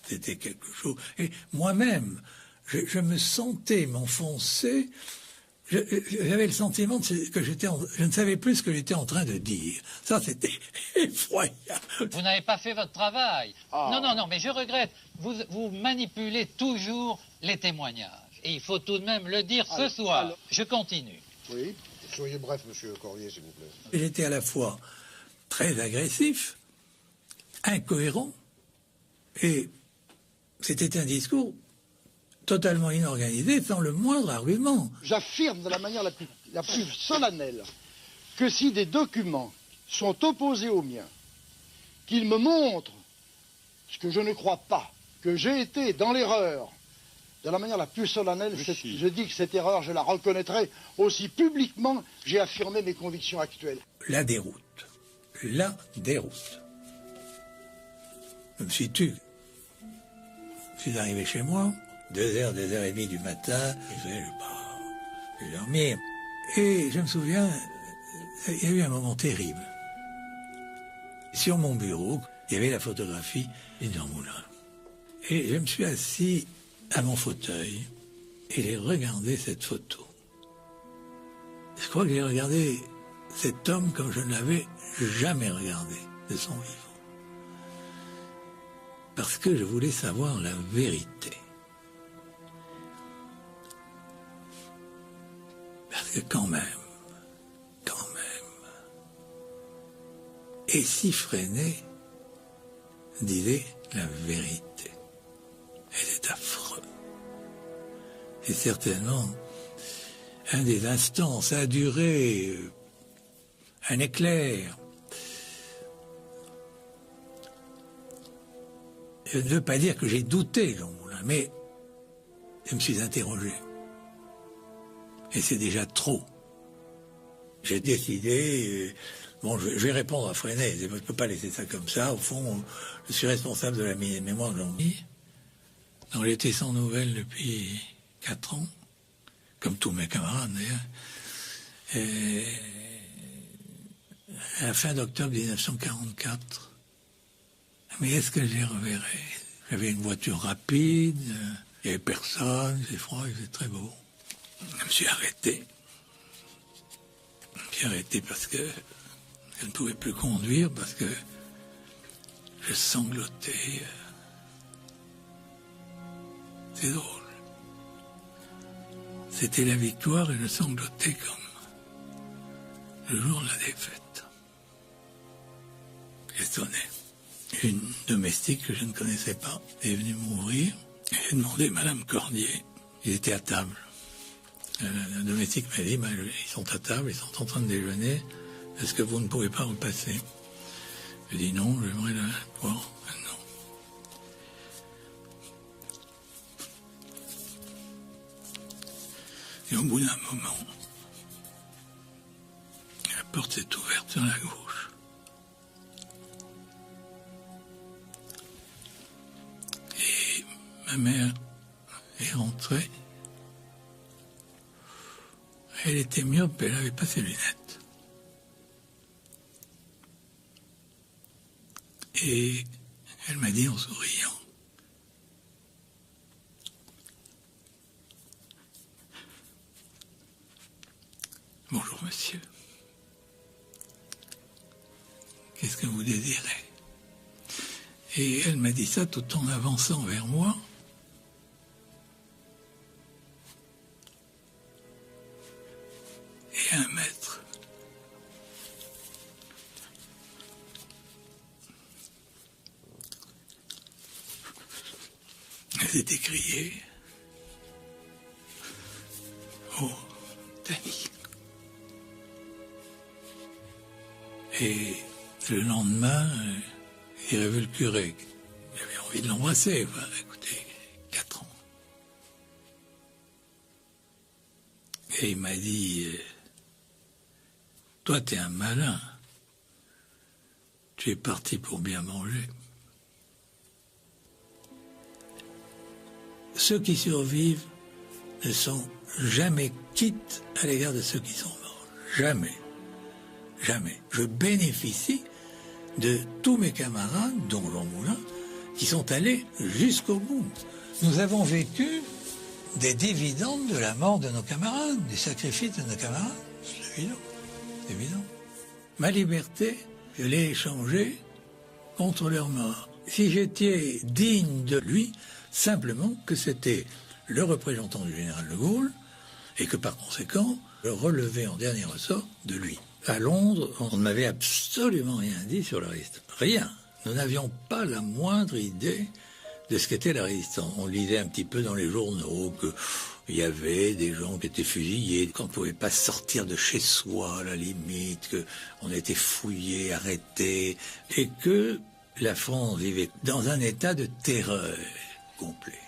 c'était quelque chose. Et moi-même, je me sentais m'enfoncer. J'avais le sentiment que je ne savais plus ce que j'étais en train de dire. Ça, c'était effroyable. Vous n'avez pas fait votre travail. Non, mais je regrette. Vous manipulez toujours les témoignages. Et il faut tout de même le dire ce soir. Je continue. Oui, soyez bref, monsieur Cordier, s'il vous plaît. J'étais à la fois très agressif, incohérent, et c'était un discours totalement inorganisé, sans le moindre argument. J'affirme de la manière la plus solennelle que si des documents sont opposés aux miens, qu'ils me montrent, ce que je ne crois pas, que j'ai été dans l'erreur, de la manière la plus solennelle, je dis que cette erreur, je la reconnaîtrai aussi publiquement, j'ai affirmé mes convictions actuelles. La déroute. Je me suis tu. Je suis arrivé chez moi, 2h, 2h30 du matin, je vais dormir. Et je me souviens, il y a eu un moment terrible. Sur mon bureau, il y avait la photographie d'Édouard Moulin. Et je me suis assis à mon fauteuil et j'ai regardé cette photo. Je crois que j'ai regardé cet homme comme je ne l'avais jamais regardé de son vivant. Parce que je voulais savoir la vérité. Parce que quand même, et si Freinet disait la vérité. C'est affreux. C'est certainement un des instants, ça a duré un éclair. Je ne veux pas dire que j'ai douté, mais je me suis interrogé. Et c'est déjà trop. J'ai décidé, je vais répondre à Freinet, je ne peux pas laisser ça comme ça. Au fond, je suis responsable de la mémoire de l'Hongrie. Donc j'étais sans nouvelles depuis 4 ans, comme tous mes camarades d'ailleurs. Et à la fin d'octobre 1944, mais est-ce que je les reverrai? J'avais une voiture rapide, il n'y avait personne, c'est froid, c'est très beau. Je me suis arrêté. Parce que je ne pouvais plus conduire, parce que je sanglotais. C'est drôle. C'était la victoire et je sanglotais comme le jour de la défaite. J'ai sonné. Une domestique que je ne connaissais pas est venue m'ouvrir. J'ai demandé Madame Cordier. Ils étaient à table. La domestique m'a dit, ils sont à table, ils sont en train de déjeuner. Est-ce que vous ne pouvez pas repasser? Je dis non, j'aimerais la voir maintenant. Et au bout d'un moment, la porte s'est ouverte sur la gauche. Et ma mère est rentrée. Elle était myope, elle n'avait pas ses lunettes. Et elle m'a dit en souriant, « Bonjour monsieur, qu'est-ce que vous désirez ?» Et elle m'a dit ça tout en avançant vers moi. Et 1 mètre. Elle s'était criée. Oh, Danny. Et le lendemain, il avait le curé. J'avais envie de l'embrasser. Enfin, écoutez, 4 ans. Et il m'a dit, toi, t'es un malin. Tu es parti pour bien manger. Ceux qui survivent ne sont jamais quittes à l'égard de ceux qui sont morts. Jamais. Jamais. Je bénéficie de tous mes camarades, dont Jean Moulin, qui sont allés jusqu'au bout. Nous avons vécu des dividendes de la mort de nos camarades, des sacrifices de nos camarades. C'est évident. C'est évident. Ma liberté, je l'ai échangée contre leur mort. Si j'étais digne de lui, simplement que c'était le représentant du général de Gaulle et que par conséquent, je relevais en dernier ressort de lui. À Londres, on ne m'avait absolument rien dit sur la résistance. Rien. Nous n'avions pas la moindre idée de ce qu'était la résistance. On lisait un petit peu dans les journaux qu'il y avait des gens qui étaient fusillés, qu'on ne pouvait pas sortir de chez soi, à la limite, qu'on était fouillé, arrêté, et que la France vivait dans un état de terreur complet.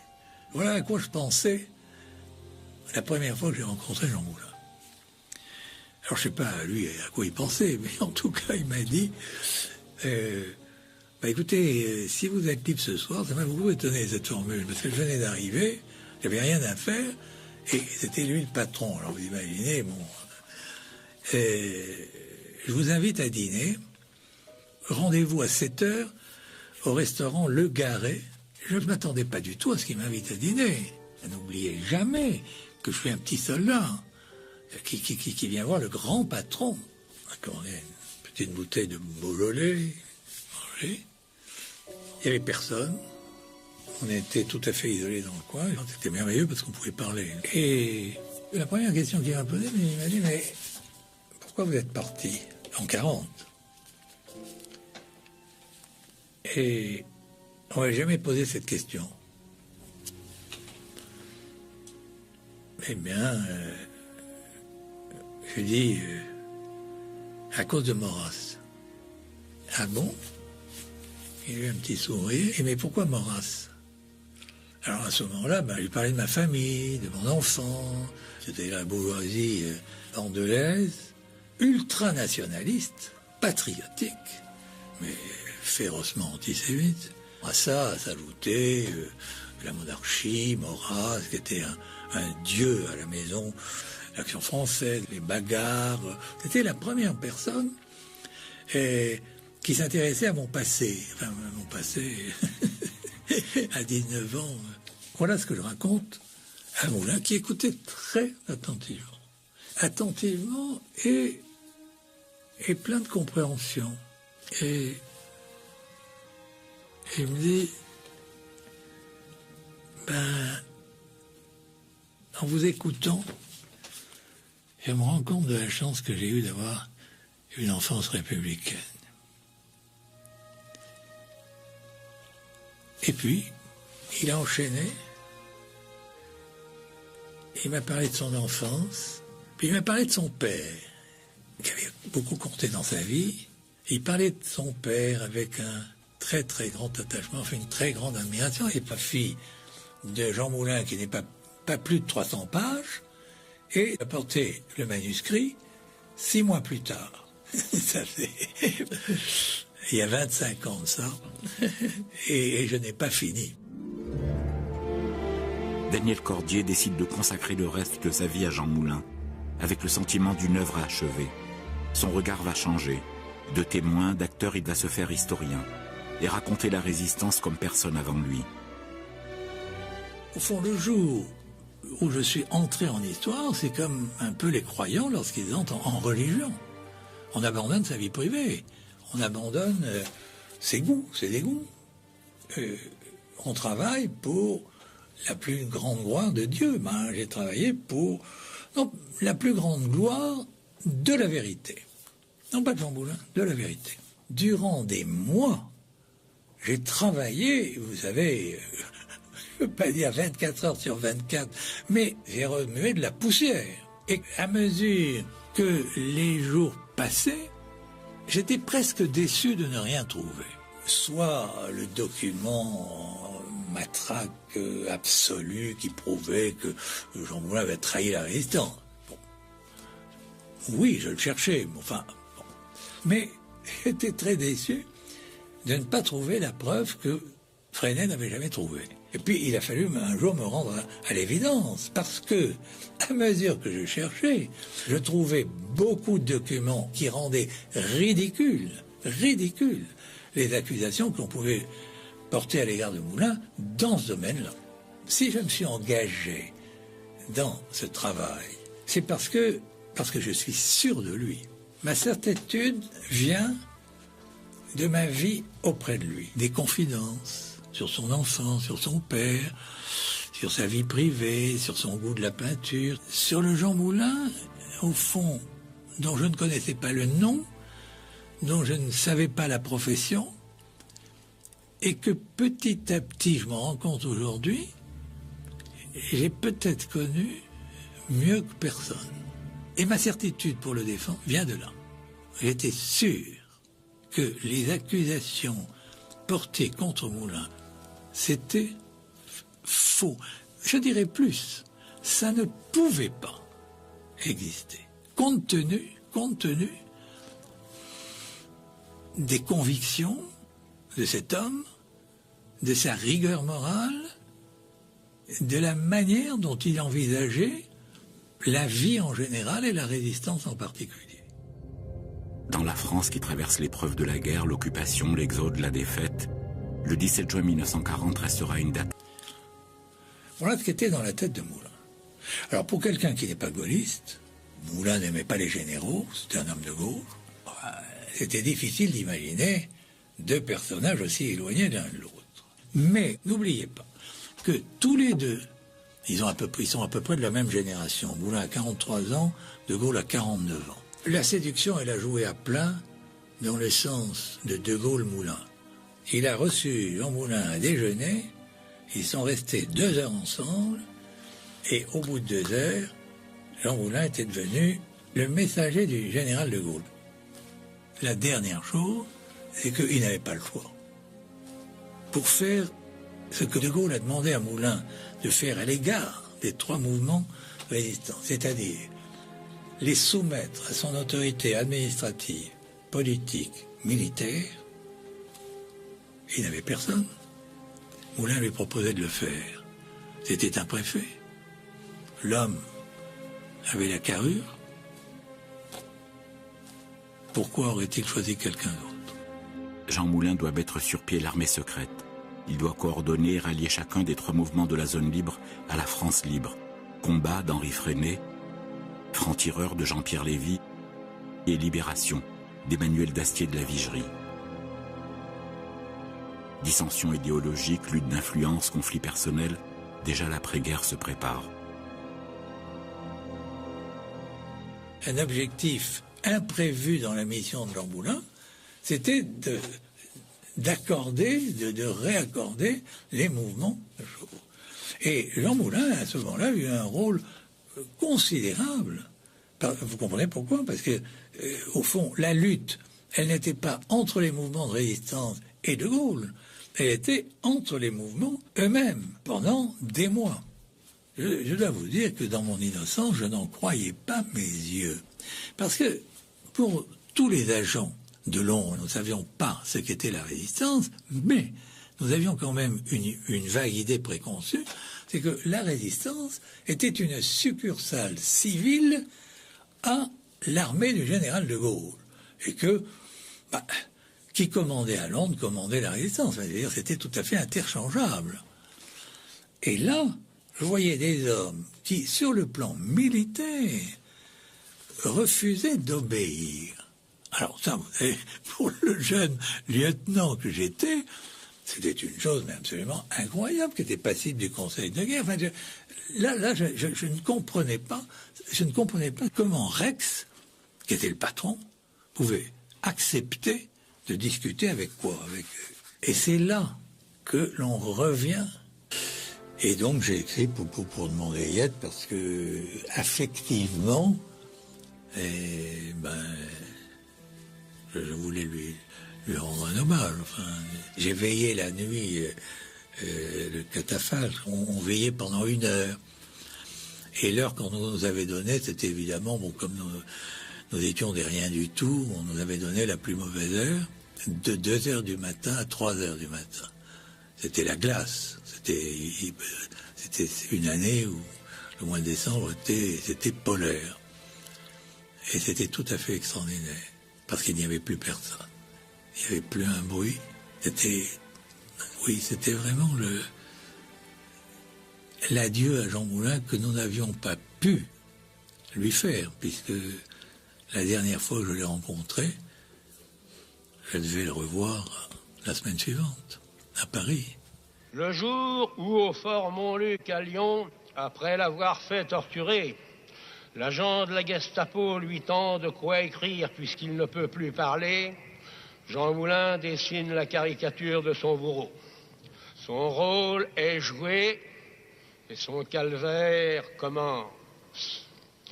Voilà à quoi je pensais la première fois que j'ai rencontré Jean Moulin. Alors je ne sais pas lui à quoi il pensait, mais en tout cas il m'a dit écoutez, si vous êtes libre ce soir, ça m'a beaucoup étonné cette formule, parce que je venais d'arriver, j'avais rien à faire, et c'était lui le patron. Alors vous imaginez, bon, je vous invite à dîner, rendez-vous à 7h au restaurant Le Garret. Je ne m'attendais pas du tout à ce qu'il m'invite à dîner. N'oubliez jamais que je suis un petit soldat qui vient voir le grand patron. On a une petite bouteille de Beaujolais, manger. Il n'y avait personne. On était tout à fait isolés dans le coin. C'était merveilleux parce qu'on pouvait parler. Et la première question qu'il m'a posée, il m'a dit, mais pourquoi vous êtes parti en 40 ? Et on ne m'a jamais posé cette question. Eh bien, je dis, à cause de Maurras. Ah bon ? Il a eu un petit sourire. Et mais pourquoi Maurras ? Alors à ce moment-là, je parlais de ma famille, de mon enfant. C'était la bourgeoisie andelaise, ultranationaliste, patriotique, mais férocement antisémite. À ça s'ajoutait la monarchie, Maurras, qui était un dieu à la maison, l'Action française, les bagarres. C'était la première personne qui s'intéressait à mon passé. Enfin, mon passé à 19 ans. Voilà ce que je raconte à Moulin, qui écoutait très attentivement. Attentivement et plein de compréhension. Et il me dit, en vous écoutant, je me rends compte de la chance que j'ai eue d'avoir une enfance républicaine. Et puis, il a enchaîné. Il m'a parlé de son enfance, puis il m'a parlé de son père, qui avait beaucoup compté dans sa vie. Il parlait de son père avec un très très grand attachement, enfin une très grande admiration. Et la fille de Jean Moulin, qui n'est pas plus de 300 pages, et il a porté le manuscrit 6 mois plus tard. Ça fait... Il y a 25 ans de ça, et je n'ai pas fini. Daniel Cordier décide de consacrer le reste de sa vie à Jean Moulin, avec le sentiment d'une œuvre achevée. Son regard va changer. De témoin, d'acteur, il va se faire historien et raconter la résistance comme personne avant lui. Au fond, le jour où je suis entré en histoire, c'est comme un peu les croyants lorsqu'ils entrent en religion. On abandonne sa vie privée. On abandonne ses goûts, ses dégoûts. on travaille pour la plus grande gloire de Dieu. Ben, j'ai travaillé pour la plus grande gloire de la vérité. Non pas de Jean Moulin, de la vérité. Durant des mois, j'ai travaillé, vous savez, je ne veux pas dire 24 heures sur 24, mais j'ai remué de la poussière. Et à mesure que les jours passaient, j'étais presque déçu de ne rien trouver. Soit le document matraque absolu qui prouvait que Jean Moulin avait trahi la résistance. Bon. Oui, je le cherchais, mais enfin... Bon. Mais j'étais très déçu de ne pas trouver la preuve que Freinet n'avait jamais trouvée. Et puis il a fallu un jour me rendre à l'évidence, parce que, à mesure que je cherchais, je trouvais beaucoup de documents qui rendaient ridicules les accusations qu'on pouvait porter à l'égard de Moulin dans ce domaine-là. Si je me suis engagé dans ce travail, c'est parce que je suis sûr de lui. Ma certitude vient de ma vie auprès de lui, des confidences sur son enfance, sur son père, sur sa vie privée, sur son goût de la peinture, sur le Jean Moulin, au fond, dont je ne connaissais pas le nom, dont je ne savais pas la profession, et que petit à petit, je m'en rends compte aujourd'hui, j'ai peut-être connu mieux que personne. Et ma certitude pour le défendre vient de là. J'étais sûr que les accusations portées contre Moulin, c'était faux. Je dirais plus, ça ne pouvait pas exister, compte tenu des convictions de cet homme, de sa rigueur morale, de la manière dont il envisageait la vie en général et la résistance en particulier. Dans la France qui traverse l'épreuve de la guerre, l'occupation, l'exode, la défaite, le 17 juin 1940 restera une date. Voilà ce qui était dans la tête de Moulin. Alors pour quelqu'un qui n'est pas gaulliste, Moulin n'aimait pas les généraux, c'était un homme de gauche, c'était difficile d'imaginer deux personnages aussi éloignés l'un de l'autre. Mais n'oubliez pas que tous les deux, ils sont à peu près de la même génération. Moulin a 43 ans, De Gaulle a 49 ans. La séduction, elle a joué à plein dans le sens de De Gaulle-Moulin. Il a reçu Jean Moulin à déjeuner, ils sont restés 2 heures ensemble, et au bout de 2 heures, Jean Moulin était devenu le messager du général de Gaulle. La dernière chose, c'est qu'il n'avait pas le choix. Pour faire ce que de Gaulle a demandé à Moulin de faire à l'égard des 3 mouvements résistants, c'est-à-dire les soumettre à son autorité administrative, politique, militaire, il n'avait personne. Moulin lui proposait de le faire. C'était un préfet. L'homme avait la carrure. Pourquoi aurait-il choisi quelqu'un d'autre? Jean Moulin doit mettre sur pied l'armée secrète. Il doit coordonner et rallier chacun des 3 mouvements de la zone libre à la France libre. Combat d'Henri Freinet, Franc-tireur de Jean-Pierre Lévy et Libération d'Emmanuel Dastier de la Vigerie. Dissensions idéologiques, lutte d'influence, conflits personnels, déjà l'après-guerre se prépare. Un objectif imprévu dans la mission de Jean Moulin, c'était d'accorder, de réaccorder les mouvements. Et Jean Moulin, à ce moment-là, a eu un rôle considérable. Vous comprenez pourquoi? Parce que, au fond, la lutte, elle n'était pas entre les mouvements de résistance et de Gaulle, elle était entre les mouvements eux-mêmes, pendant des mois. Je dois vous dire que dans mon innocence, je n'en croyais pas mes yeux. Parce que, pour tous les agents de l'ombre, nous ne savions pas ce qu'était la résistance, mais nous avions quand même une vague idée préconçue, c'est que la résistance était une succursale civile à l'armée du général de Gaulle. Et que, qui commandait à Londres commandait la résistance. C'est-à-dire c'était tout à fait interchangeable. Et là, je voyais des hommes qui, sur le plan militaire, refusaient d'obéir. Alors ça, pour le jeune lieutenant que j'étais, C'était une chose mais absolument incroyable, qui était passible du Conseil de guerre. Enfin, je ne comprenais pas, comment Rex, qui était le patron, pouvait accepter de discuter avec quoi, avec eux. Et c'est là que l'on revient. Et donc j'ai écrit pour demander Yette parce que affectivement, je voulais lui rendre un hommage. Enfin, j'ai veillé la nuit, le catafalque, on veillait pendant 1 heure. Et l'heure qu'on nous avait donnée, c'était évidemment, bon, comme nous étions des rien du tout, on nous avait donné la plus mauvaise heure, de 2 heures du matin à 3 heures du matin. C'était la glace. C'était une année où le mois de décembre c'était polaire. Et c'était tout à fait extraordinaire. Parce qu'il n'y avait plus personne. Il n'y avait plus un bruit. C'était vraiment l'adieu à Jean Moulin que nous n'avions pas pu lui faire, puisque la dernière fois que je l'ai rencontré, je devais le revoir la semaine suivante, à Paris. Le jour où, au fort Montluc à Lyon, après l'avoir fait torturer, l'agent de la Gestapo lui tend de quoi écrire puisqu'il ne peut plus parler, Jean Moulin dessine la caricature de son bourreau. Son rôle est joué et son calvaire commence.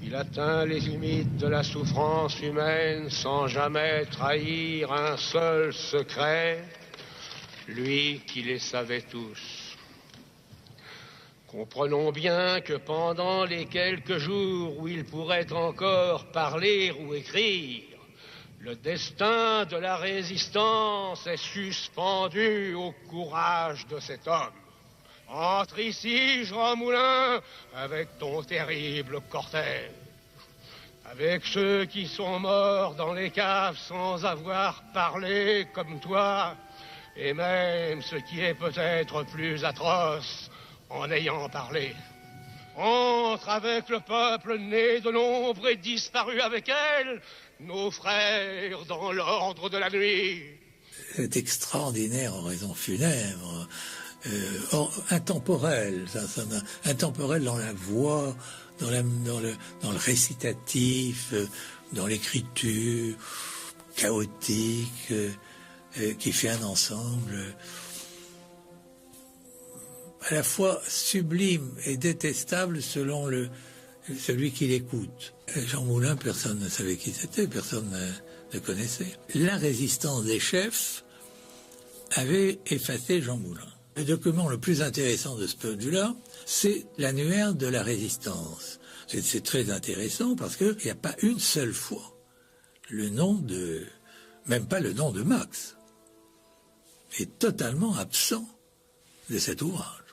Il atteint les limites de la souffrance humaine sans jamais trahir un seul secret, lui qui les savait tous. Comprenons bien que pendant les quelques jours où il pourrait encore parler ou écrire, le destin de la résistance est suspendu au courage de cet homme. Entre ici, Jean Moulin, avec ton terrible cortège, avec ceux qui sont morts dans les caves sans avoir parlé comme toi, et même ce qui est peut-être plus atroce, en ayant parlé. Entre avec le peuple né de l'ombre et disparu avec elle, nos frères dans l'ordre de la nuit. C'est extraordinaire oraison funèbre. Intemporel, intemporel dans la voix, dans le récitatif, dans l'écriture, chaotique, qui fait un ensemble à la fois sublime et détestable selon celui qui l'écoute. Jean Moulin, personne ne savait qui c'était, personne ne connaissait. La résistance des chefs avait effacé Jean Moulin. Le document le plus intéressant de ce point de vue-là, c'est l'annuaire de la résistance. C'est très intéressant parce qu'il n'y a pas une seule fois même pas le nom de Max, est totalement absent de cet ouvrage.